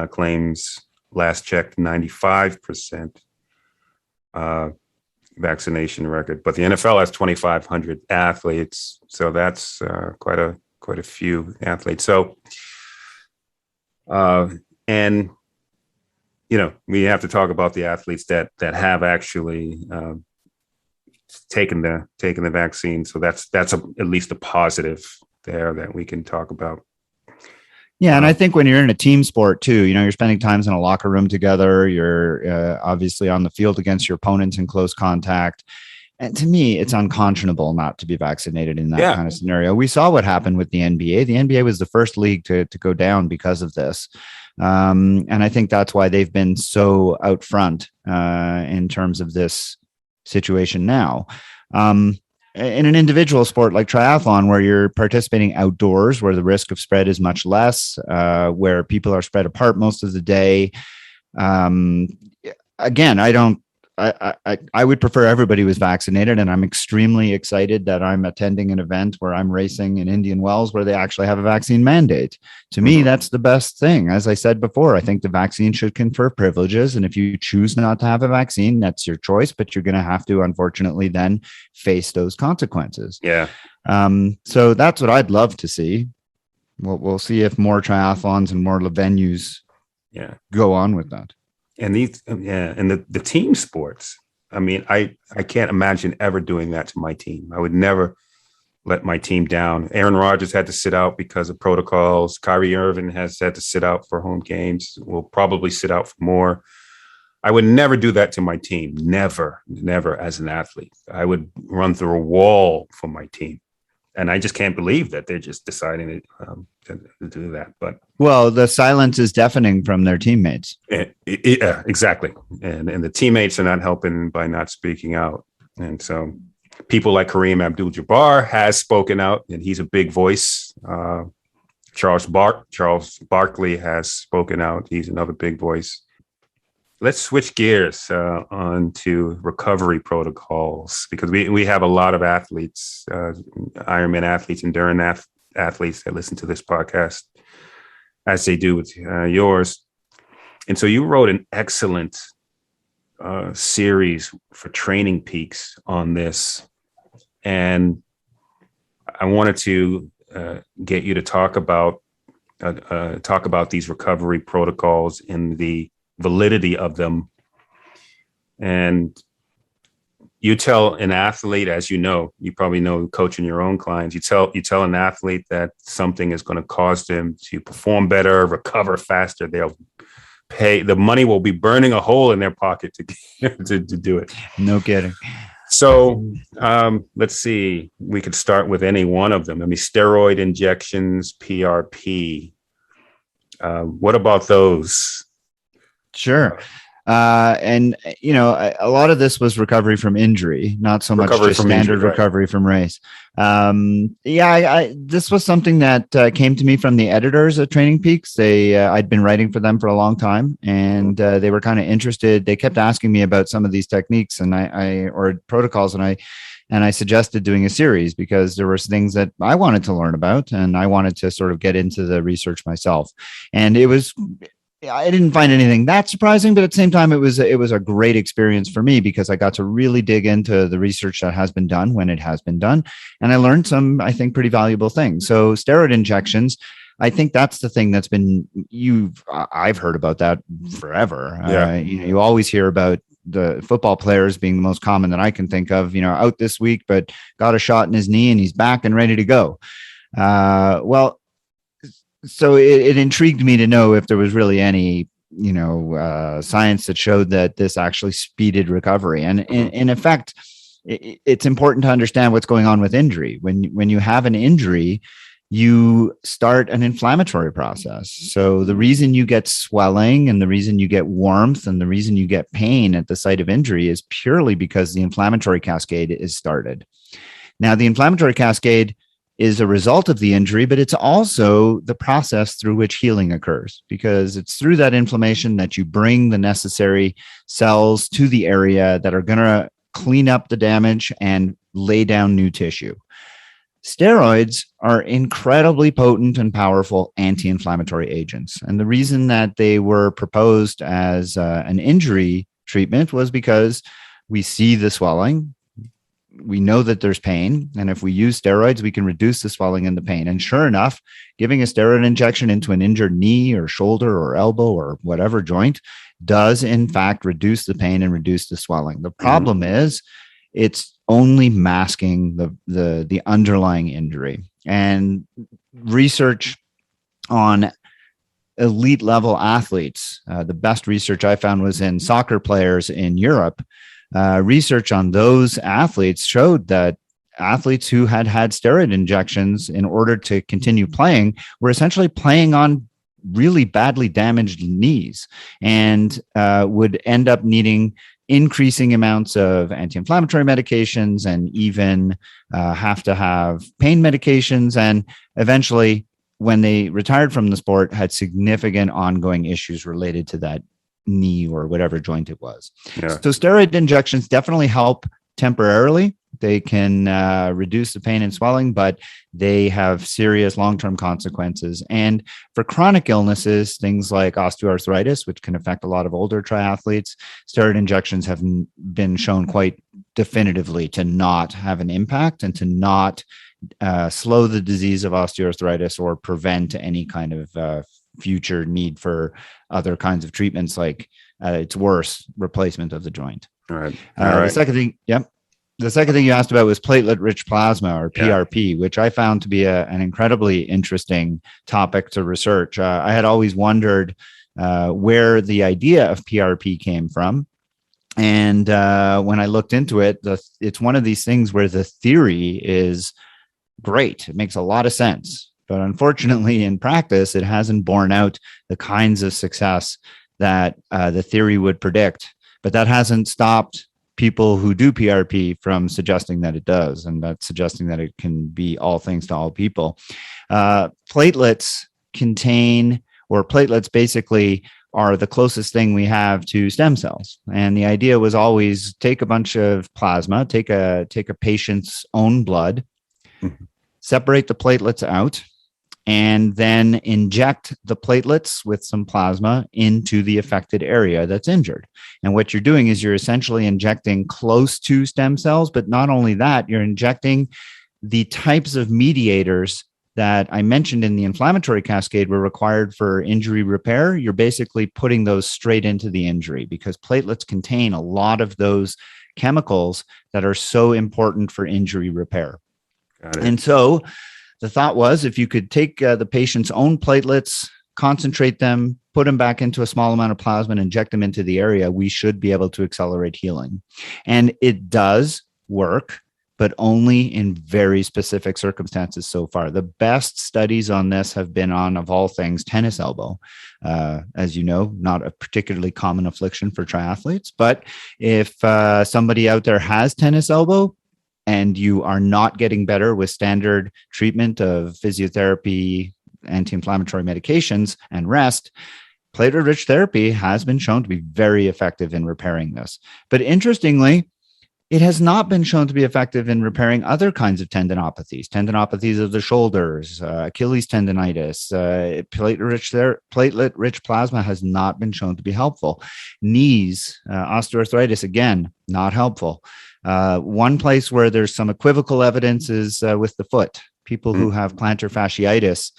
claims last checked 95%. Vaccination record, but the NFL has 2,500 athletes, so that's quite a few athletes. So, and we have to talk about the athletes that have actually taken the vaccine. So that's at least a positive there that we can talk about. Yeah, and I think when you're in a team sport too, you're spending times in a locker room together. You're obviously on the field against your opponents in close contact. And to me, it's unconscionable not to be vaccinated in that kind of scenario. We saw what happened with the NBA. The NBA was the first league to go down because of this. And I think that's why they've been so out front in terms of this situation now. In an individual sport like triathlon, where you're participating outdoors, where the risk of spread is much less, where people are spread apart most of the day. Again, I would prefer everybody was vaccinated, and I'm extremely excited that I'm attending an event where I'm racing in Indian Wells where they actually have a vaccine mandate. To me, that's the best thing. As I said before, I think the vaccine should confer privileges, and if you choose not to have a vaccine, that's your choice, but you're going to have to, unfortunately, then face those consequences. Yeah. So that's what I'd love to see. We'll see if more triathlons and more venues go on with that. And the team sports. I mean, I can't imagine ever doing that to my team. I would never let my team down. Aaron Rodgers had to sit out because of protocols. Kyrie Irving has had to sit out for home games. Will probably sit out for more. I would never do that to my team. Never as an athlete. I would run through a wall for my team. And I just can't believe that they're just deciding to do that. But the silence is deafening from their teammates. Yeah, exactly. And the teammates are not helping by not speaking out. And so people like Kareem Abdul-Jabbar has spoken out, and he's a big voice. Charles Barkley has spoken out. He's another big voice. Let's switch gears onto recovery protocols, because we have a lot of athletes, Ironman athletes, endurance athletes that listen to this podcast, as they do with yours. And so you wrote an excellent series for Training Peaks on this. And I wanted to get you to talk about these recovery protocols and the validity of them. And you tell an athlete, as you probably know, coaching your own clients, you tell an athlete that something is going to cause them to perform better, recover faster. They'll pay, the money will be burning a hole in their pocket to do it. No kidding. So let's see, we could start with any one of them. I mean, steroid injections, PRP. What about those? Sure. And, a lot of this was recovery from injury, not so much just standard recovery from race. This was something that came to me from the editors at Training Peaks. I'd been writing for them for a long time, and they were kind of interested. They kept asking me about some of these techniques or protocols, and I suggested doing a series because there were things that I wanted to learn about, and I wanted to sort of get into the research myself. And I didn't find anything that surprising, but at the same time, it was a great experience for me because I got to really dig into the research that has been done when it has been done. And I learned some, I think, pretty valuable things. So steroid injections, I think that's the thing that's been, I've heard about that forever. Yeah. You always hear about the football players being the most common that I can think of, out this week, but got a shot in his knee and he's back and ready to go. So it intrigued me to know if there was really any, science that showed that this actually speeded recovery. And in effect, it's important to understand what's going on with injury. When you have an injury, you start an inflammatory process. So the reason you get swelling and the reason you get warmth and the reason you get pain at the site of injury is purely because the inflammatory cascade is started. Now, the inflammatory cascade is a result of the injury, but it's also the process through which healing occurs, because it's through that inflammation that you bring the necessary cells to the area that are going to clean up the damage and lay down new tissue. Steroids are incredibly potent and powerful anti-inflammatory agents. And the reason that they were proposed as an injury treatment was because we see the swelling. We know that there's pain, and if we use steroids, we can reduce the swelling and the pain. And sure enough, giving a steroid injection into an injured knee or shoulder or elbow or whatever joint does, in fact, reduce the pain and reduce the swelling. The problem is it's only masking the underlying injury. And research on elite level athletes. The best research I found was in soccer players in Europe. Research on those athletes showed that athletes who had steroid injections in order to continue playing were essentially playing on really badly damaged knees and would end up needing increasing amounts of anti-inflammatory medications and even have to have pain medications. And eventually, when they retired from the sport, had significant ongoing issues related to that knee or whatever joint it was. Yeah. So steroid injections definitely help temporarily. They can reduce the pain and swelling, but they have serious long-term consequences. And for chronic illnesses, things like osteoarthritis, which can affect a lot of older triathletes, steroid injections have been shown quite definitively to not have an impact and to not slow the disease of osteoarthritis or prevent any kind of future need for other kinds of treatments, like its worse, replacement of the joint. All right. The second thing, the second thing you asked about was platelet-rich plasma, or PRP, which I found to be an incredibly interesting topic to research. I had always wondered where the idea of PRP came from. And when I looked into it, it's one of these things where the theory is great. It makes a lot of sense. But unfortunately, in practice, it hasn't borne out the kinds of success that the theory would predict. But that hasn't stopped people who do PRP from suggesting that it does, and that's suggesting that it can be all things to all people. Platelets basically are the closest thing we have to stem cells. And the idea was always take a bunch of plasma, take a patient's own blood, separate the platelets out, and then inject the platelets with some plasma into the affected area that's injured. And what you're doing is you're essentially injecting close to stem cells, but not only that, you're injecting the types of mediators that I mentioned in the inflammatory cascade were required for injury repair. You're basically putting those straight into the injury, because platelets contain a lot of those chemicals that are so important for injury repair. Got it. And so the thought was, if you could take the patient's own platelets, concentrate them, put them back into a small amount of plasma and inject them into the area, we should be able to accelerate healing. And it does work, but only in very specific circumstances so far. The best studies on this have been on, of all things, tennis elbow. As you know, not a particularly common affliction for triathletes, but if somebody out there has tennis elbow, and you are not getting better with standard treatment of physiotherapy, anti-inflammatory medications, and rest, platelet-rich therapy has been shown to be very effective in repairing this. But interestingly, it has not been shown to be effective in repairing other kinds of tendinopathies of the shoulders, Achilles tendonitis. Platelet-rich plasma has not been shown to be helpful. Knees, osteoarthritis, again, not helpful. One place where there's some equivocal evidence is with the foot. People who have plantar fasciitis.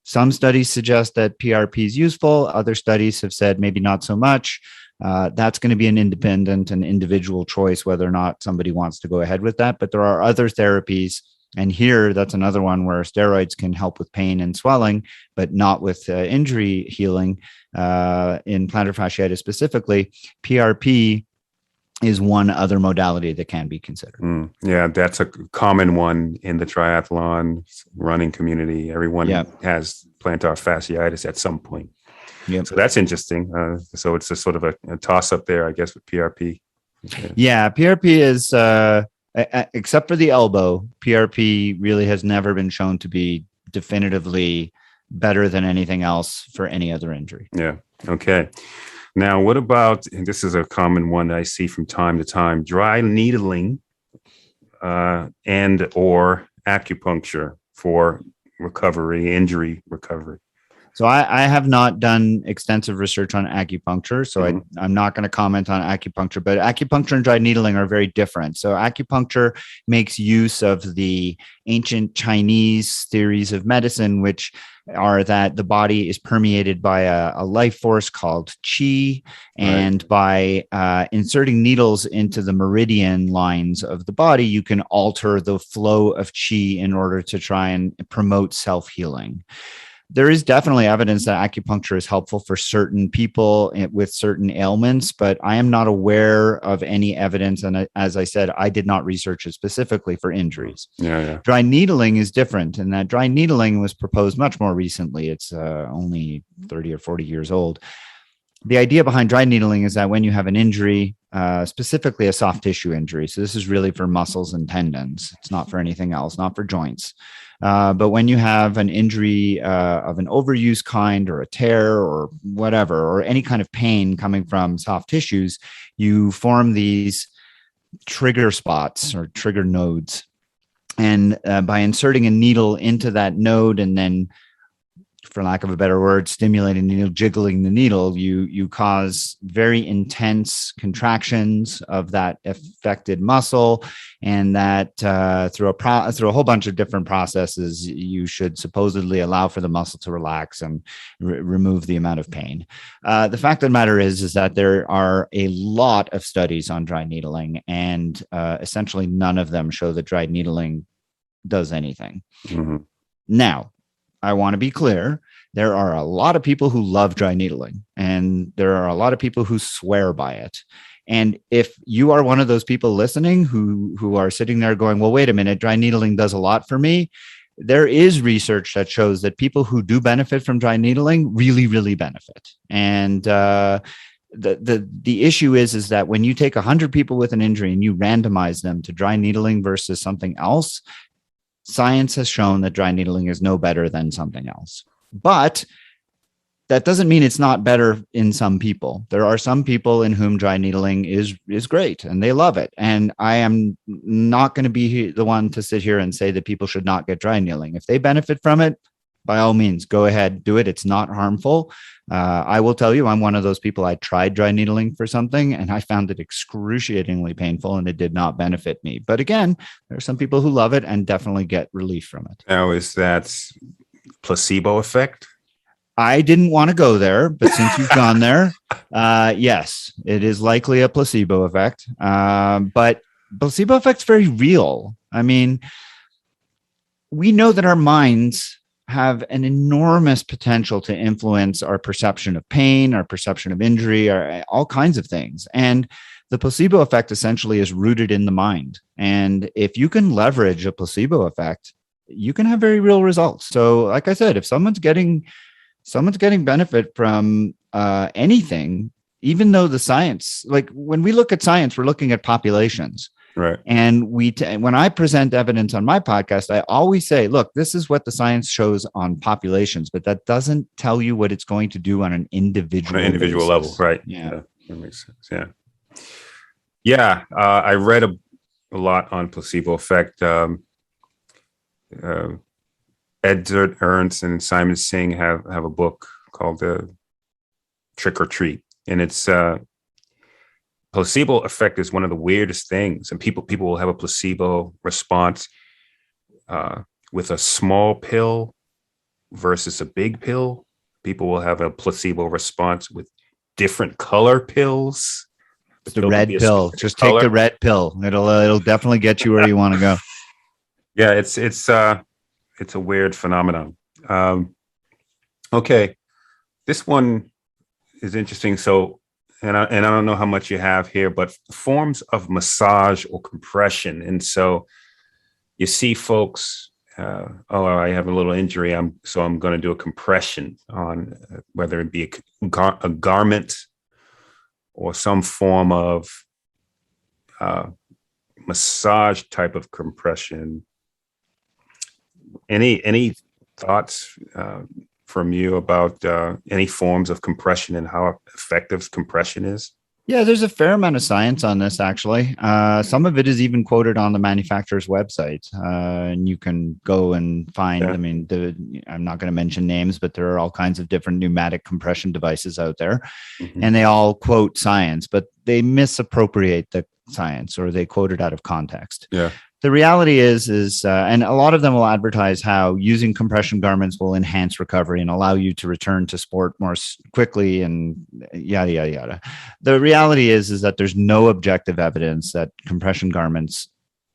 Some studies suggest that PRP is useful. Other studies have said maybe not so much. That's going to be an independent and individual choice whether or not somebody wants to go ahead with that. But there are other therapies. And here, that's another one where steroids can help with pain and swelling, but not with injury healing. In plantar fasciitis specifically, PRP is one other modality that can be considered. Yeah, that's a common one in the triathlon running community. Everyone has plantar fasciitis at some point. So that's interesting. So it's a sort of a toss-up there, I guess, with PRP. Yeah, PRP is, except for the elbow, PRP really has never been shown to be definitively better than anything else for any other injury. Yeah, okay. Now, what about, and this is a common one that I see from time to time, dry needling and or acupuncture for injury recovery? So I have not done extensive research on acupuncture, so I'm not going to comment on acupuncture, but acupuncture and dry needling are very different. So acupuncture makes use of the ancient Chinese theories of medicine, which are that the body is permeated by a life force called qi, and by inserting needles into the meridian lines of the body, you can alter the flow of qi in order to try and promote self-healing. there is definitely evidence that acupuncture is helpful for certain people with certain ailments, but I am not aware of any evidence. And as I said, I did not research it specifically for injuries. Yeah. Dry needling is different, and that dry needling was proposed much more recently. It's only 30 or 40 years old. The idea behind dry needling is that when you have an injury, specifically a soft tissue injury, so this is really for muscles and tendons. It's not for anything else, not for joints. But when you have an injury of an overuse kind or a tear or whatever, or any kind of pain coming from soft tissues, you form these trigger spots or trigger nodes. And by inserting a needle into that node and then, for lack of a better word, stimulating the needle, jiggling the needle, you cause very intense contractions of that affected muscle, and that through a whole bunch of different processes, you should supposedly allow for the muscle to relax and remove the amount of pain. The fact of the matter is that there are a lot of studies on dry needling, and essentially none of them show that dry needling does anything. Mm-hmm. Now, I want to be clear. There are a lot of people who love dry needling, and there are a lot of people who swear by it. And if you are one of those people listening who are sitting there going, well, wait a minute, dry needling does a lot for me, there is research that shows that people who do benefit from dry needling really, really benefit. And the issue is that when you take 100 people with an injury and you randomize them to dry needling versus something else, science has shown that dry needling is no better than something else. But that doesn't mean it's not better in some people. There are some people in whom dry needling is great and they love it. And I am not going to be the one to sit here and say that people should not get dry needling. If they benefit from it, by all means, go ahead, do it. It's not harmful. I will tell you, I'm one of those people. I tried dry needling for something and I found it excruciatingly painful and it did not benefit me. But again, there are some people who love it and definitely get relief from it. Now, is that placebo effect? I didn't want to go there, but since you've gone there, yes, it is likely a placebo effect. But placebo effect's very real. I mean, we know that our minds have an enormous potential to influence our perception of pain, our perception of injury, or all kinds of things. And the placebo effect essentially is rooted in the mind. And if you can leverage a placebo effect, you can have very real results. So like I said, if someone's getting benefit from anything, even though the science, like when we look at science, we're looking at populations. Right. And when I present evidence on my podcast, I always say, look, this is what the science shows on populations, but that doesn't tell you what it's going to do on an individual level. Right. Yeah. That makes sense. Yeah. Yeah. I read a lot on placebo effect. Ed Ernst and Simon Singh have a book called Trick or Treat. And it's placebo effect is one of the weirdest things. And people will have a placebo response with a small pill versus a big pill. People will have a placebo response with different color pills. The red pill. Just take the red pill. It'll definitely get you where you want to go. Yeah, it's a weird phenomenon. Okay, this one is interesting. So, and I don't know how much you have here, but forms of massage or compression. And so, you see folks. I have a little injury. So I'm going to do a compression on whether it be a garment or some form of massage type of compression. Any thoughts from you about any forms of compression and how effective compression is? Yeah, there's a fair amount of science on this, actually. Some of it is even quoted on the manufacturer's website, and you can go and find, I'm not going to mention names, but there are all kinds of different pneumatic compression devices out there, and they all quote science, but they misappropriate the science or they quote it out of context. Yeah. The reality is, and a lot of them will advertise how using compression garments will enhance recovery and allow you to return to sport more quickly and yada, yada, yada. The reality is that there's no objective evidence that compression garments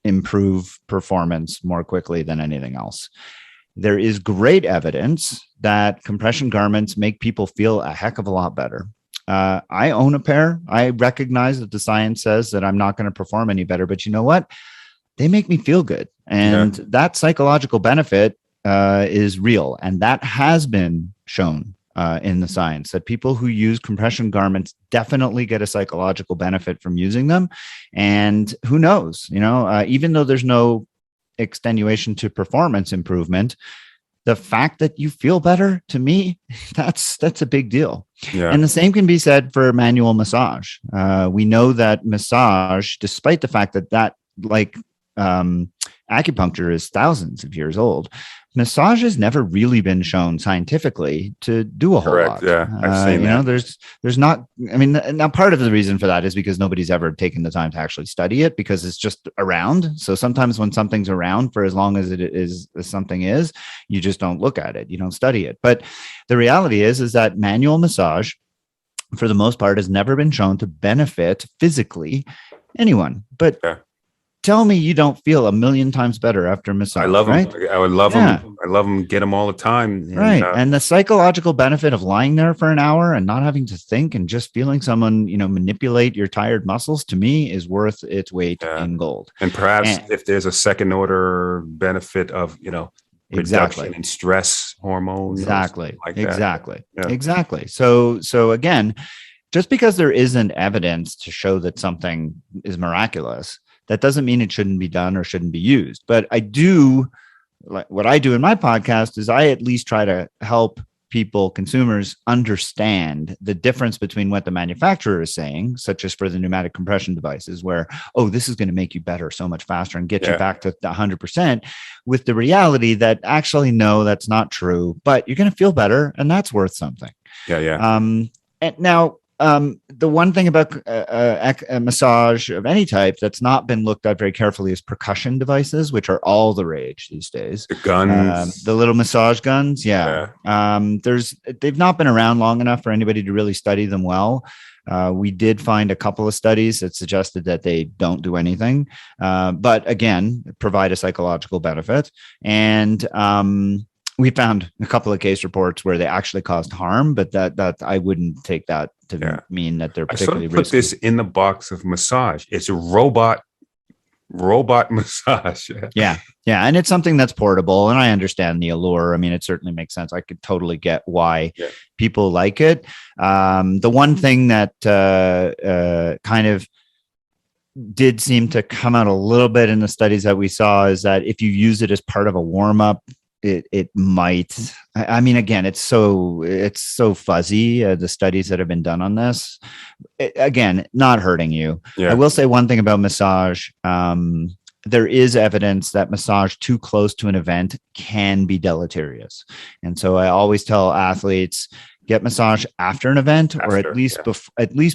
improve performance more quickly than anything else. there is great evidence that compression garments make people feel a heck of a lot better. I own a pair. I recognize that the science says that I'm not going to perform any better, but you know what? They make me feel good. And that psychological benefit is real. And that has been shown in the science, that people who use compression garments definitely get a psychological benefit from using them. And who knows, even though there's no extenuation to performance improvement, the fact that you feel better, to me, that's a big deal. Yeah. And the same can be said for manual massage. We know that massage, despite the fact that acupuncture is thousands of years old, massage has never really been shown scientifically to do a whole lot. Yeah, I've seen that. There's not. I mean, now part of the reason for that is because nobody's ever taken the time to actually study it, because it's just around. So sometimes when something's around for as long as something is, you just don't look at it. You don't study it. But the reality is that manual massage, for the most part, has never been shown to benefit physically anyone. But tell me you don't feel a million times better after massage. I love them. Right? I would love them. I love them. Get them all the time. And, and the psychological benefit of lying there for an hour and not having to think and just feeling someone, manipulate your tired muscles, to me, is worth its weight in gold. And perhaps if there's a second order benefit of, reduction in stress hormones. Exactly. Exactly. So again, just because there isn't evidence to show that something is miraculous, that doesn't mean it shouldn't be done or shouldn't be used. But what I do in my podcast is I at least try to help people, consumers, understand the difference between what the manufacturer is saying, such as for the pneumatic compression devices, where, this is going to make you better so much faster and get you back to 100%, with the reality that actually, no, that's not true, but you're going to feel better, and that's worth something. And now, the one thing about a massage of any type that's not been looked at very carefully is percussion devices, which are all the rage these days. The guns, the little massage guns. Yeah. They've not been around long enough for anybody to really study them well. We did find a couple of studies that suggested that they don't do anything, but again, provide a psychological benefit. And, we found a couple of case reports where they actually caused harm, but that I wouldn't take that to mean that they're particularly risky. I sort of put this in the box of massage. It's a robot massage. Yeah. And it's something that's portable, and I understand the allure. I mean, it certainly makes sense. I could totally get why people like it. The one thing that kind of did seem to come out a little bit in the studies that we saw is that if you use it as part of a warm-up, it might. I mean, again, it's so fuzzy. The studies that have been done on this, again, not hurting you. I will say one thing about massage. There is evidence that massage too close to an event can be deleterious, and so I always tell athletes, get massage after an event, or at least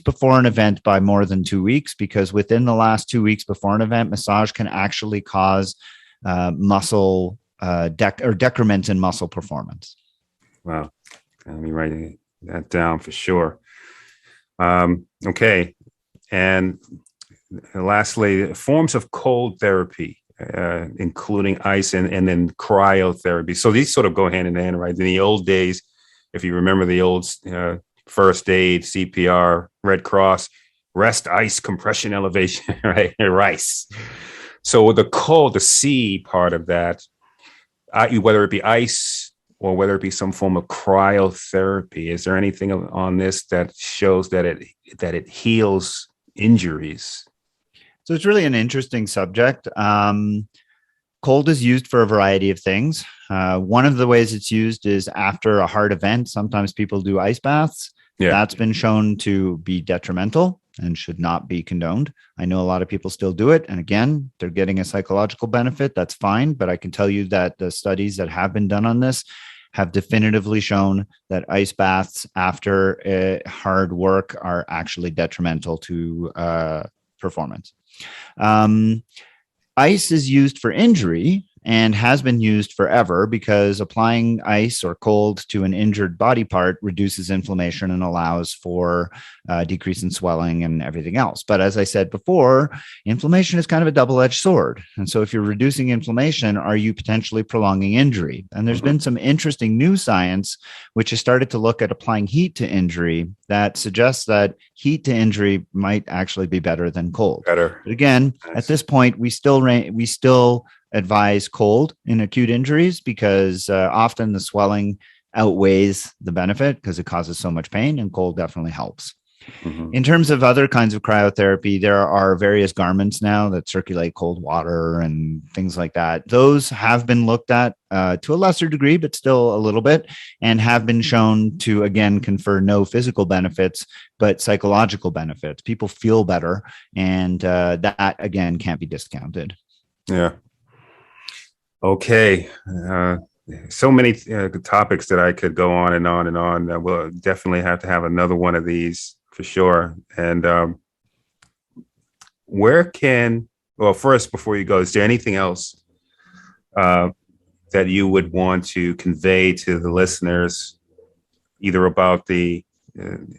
before an event by more than 2 weeks, because within the last 2 weeks before an event, massage can actually cause muscle decrement in muscle performance. Wow. Let me write that down for sure. Okay. And lastly, forms of cold therapy, including ice and then cryotherapy. So these sort of go hand in hand, right? In the old days, if you remember the old first aid, CPR, Red Cross, rest, ice, compression, elevation, right? Rice. So the C part of that, whether it be ice or whether it be some form of cryotherapy, is there anything on this that shows that it heals injuries? So it's really an interesting subject. Cold is used for a variety of things. One of the ways it's used is after a hard event. Sometimes people do ice baths. That's been shown to be detrimental and should not be condoned. I know a lot of people still do it. And again, they're getting a psychological benefit. That's fine. But I can tell you that the studies that have been done on this have definitively shown that ice baths after hard work are actually detrimental to performance. Ice is used for injury and has been used forever because applying ice or cold to an injured body part reduces inflammation and allows for decrease in swelling and everything else. But as I said before, inflammation is kind of a double-edged sword. And so if you're reducing inflammation, are you potentially prolonging injury? And there's been some interesting new science which has started to look at applying heat to injury that suggests that heat to injury might actually be better than cold. Better. But again, at this point, we still advise cold in acute injuries because often the swelling outweighs the benefit because it causes so much pain, and cold definitely helps. In terms of other kinds of cryotherapy, there are various garments now that circulate cold water and things like that. Those have been looked at to a lesser degree, but still a little bit, and have been shown to, again, confer no physical benefits, but psychological benefits. People feel better, and that, again, can't be discounted. Yeah. Okay. So many topics that I could go on and on and on. We'll definitely have to have another one of these for sure. And first, before you go, is there anything else that you would want to convey to the listeners, either about the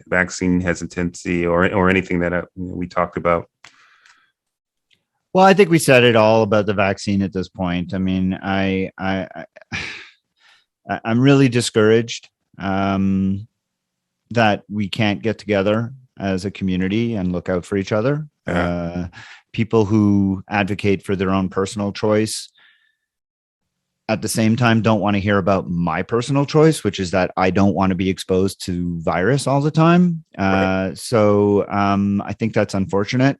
vaccine hesitancy or anything that we talked about? Well, I think we said it all about the vaccine at this point. I mean, I'm really discouraged that we can't get together as a community and look out for each other. People who advocate for their own personal choice at the same time don't want to hear about my personal choice, which is that I don't want to be exposed to virus all the time. So I think that's unfortunate.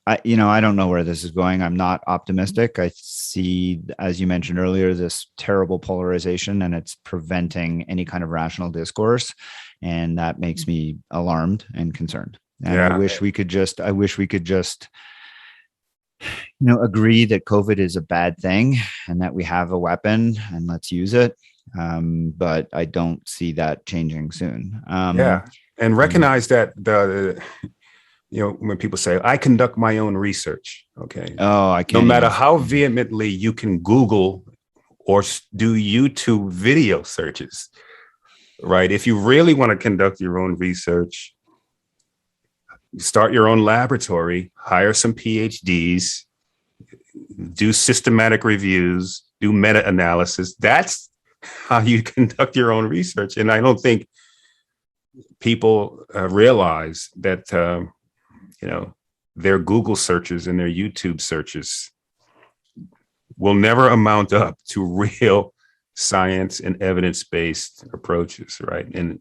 I don't know where this is going. I'm not optimistic. I see, as you mentioned earlier, this terrible polarization, and it's preventing any kind of rational discourse. And that makes me alarmed and concerned. And I wish we could just, agree that COVID is a bad thing and that we have a weapon and let's use it. But I don't see that changing soon. And recognize that when people say, I conduct my own research, okay. I can't. No matter how vehemently you can Google or do YouTube video searches, right? If you really want to conduct your own research, start your own laboratory, hire some PhDs, do systematic reviews, do meta-analysis. That's how you conduct your own research. And I don't think people realize that, their Google searches and their YouTube searches will never amount up to real science and evidence-based approaches, right? And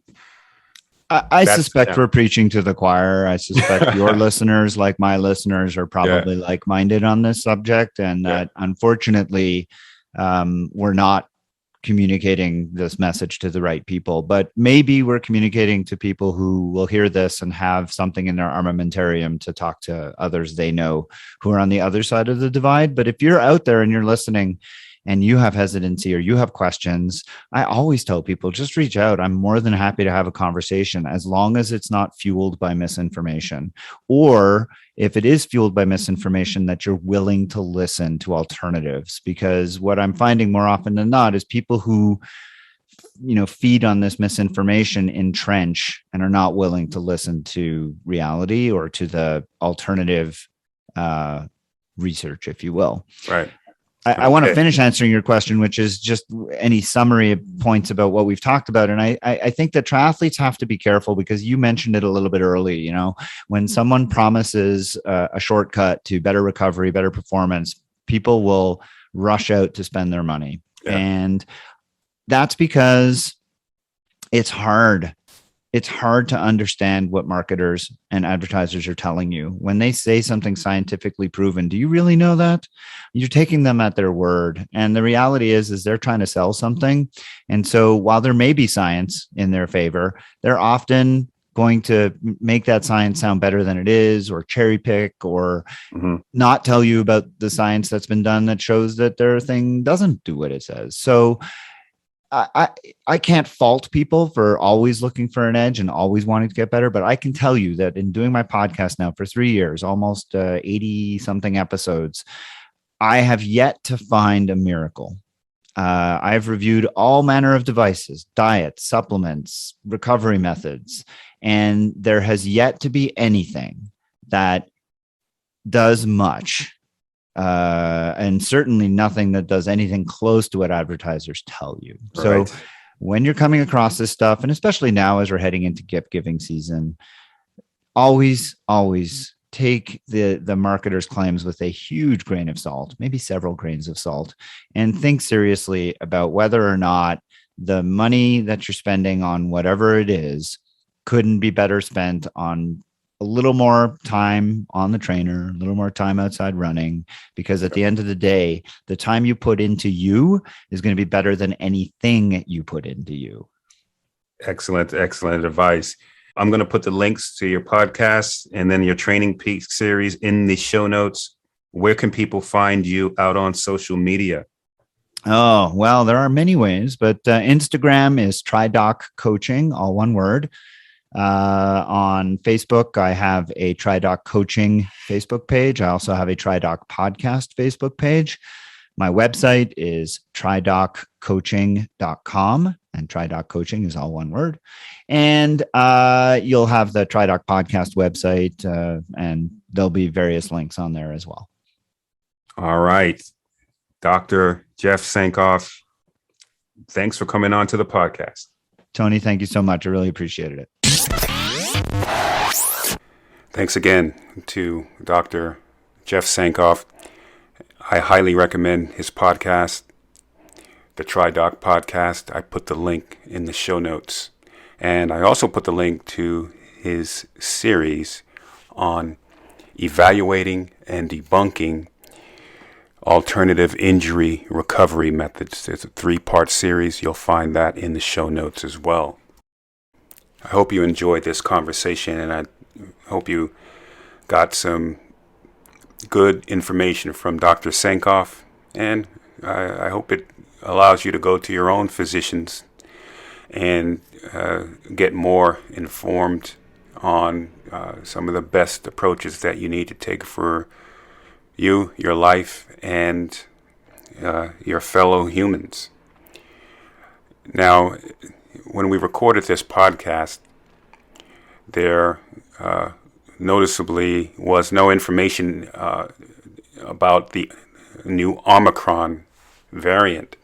I suspect we're preaching to the choir. I suspect your listeners, like my listeners, are probably like-minded on this subject, and that unfortunately we're not communicating this message to the right people. But maybe we're communicating to people who will hear this and have something in their armamentarium to talk to others they know who are on the other side of the divide. But if you're out there and you're listening and you have hesitancy or you have questions, I always tell people, just reach out. I'm more than happy to have a conversation as long as it's not fueled by misinformation, or if it is fueled by misinformation, that you're willing to listen to alternatives. Because what I'm finding more often than not is people who, feed on this misinformation entrench and are not willing to listen to reality or to the alternative research, if you will. Right. I want to finish answering your question, which is just any summary points about what we've talked about. And I think that triathletes have to be careful, because you mentioned it a little bit early. When someone promises a shortcut to better recovery, better performance, people will rush out to spend their money. Yeah. And that's because it's hard. It's hard to understand what marketers and advertisers are telling you. When they say something scientifically proven, do you really know that? You're taking them at their word. And the reality is they're trying to sell something. And so while there may be science in their favor, they're often going to make that science sound better than it is, or cherry pick, or not tell you about the science that's been done that shows that their thing doesn't do what it says. So I can't fault people for always looking for an edge and always wanting to get better, but I can tell you that in doing my podcast now for 3 years, almost 80 something episodes, I have yet to find a miracle. I've reviewed all manner of devices, diets, supplements, recovery methods, and there has yet to be anything that does much, and certainly nothing that does anything close to what advertisers tell you. Right. So when you're coming across this stuff, and especially now as we're heading into gift giving season, always take the marketer's claims with a huge grain of salt, maybe several grains of salt, and think seriously about whether or not the money that you're spending on whatever it is couldn't be better spent on a little more time on the trainer, a little more time outside running, because at the end of the day, the time you put into you is going to be better than anything you put into you. Excellent advice. I'm going to put the links to your podcast and then your Training Peak series in the show notes. Where can people find you out on social media? Oh, well, there are many ways, but Instagram is TriDoc Coaching, all one word. On Facebook, I have a TriDoc Coaching Facebook page. I also have a TriDoc Podcast Facebook page. My website is tridoccoaching.com, and TriDoc Coaching is all one word. And you'll have the TriDoc Podcast website, and there'll be various links on there as well. All right. Dr. Jeff Sankoff, thanks for coming on to the podcast. Tony, thank you so much. I really appreciated it. Thanks again to Dr. Jeff Sankoff. I highly recommend his podcast, the TriDoc Podcast. I put the link in the show notes. And I also put the link to his series on evaluating and debunking alternative injury recovery methods. There's a 3-part series. You'll find that in the show notes as well. I hope you enjoyed this conversation, and I hope you got some good information from Dr. Sankoff, and I hope it allows you to go to your own physicians and get more informed on some of the best approaches that you need to take for you, your life, and your fellow humans. Now, when we recorded this podcast, there noticeably was no information about the new Omicron variant.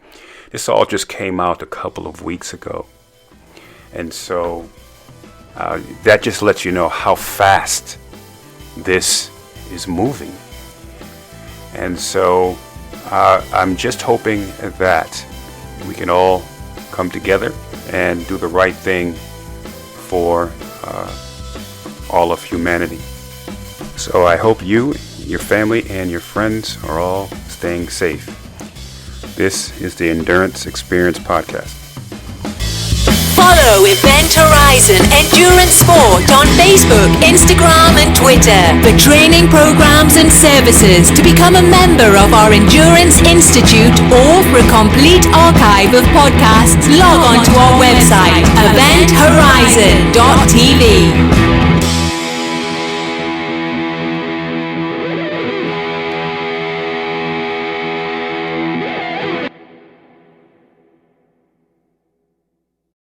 This all just came out a couple of weeks ago. And so that just lets you know how fast this is moving. And so I'm just hoping that we can all come together and do the right thing for all of humanity. So I hope you, your family, and your friends are all staying safe. This is the Endurance Experience Podcast. Follow Event Horizon Endurance Sport on Facebook, Instagram and Twitter for training programs and services. To become a member of our Endurance Institute or for a complete archive of podcasts, log on to our website, eventhorizon.tv.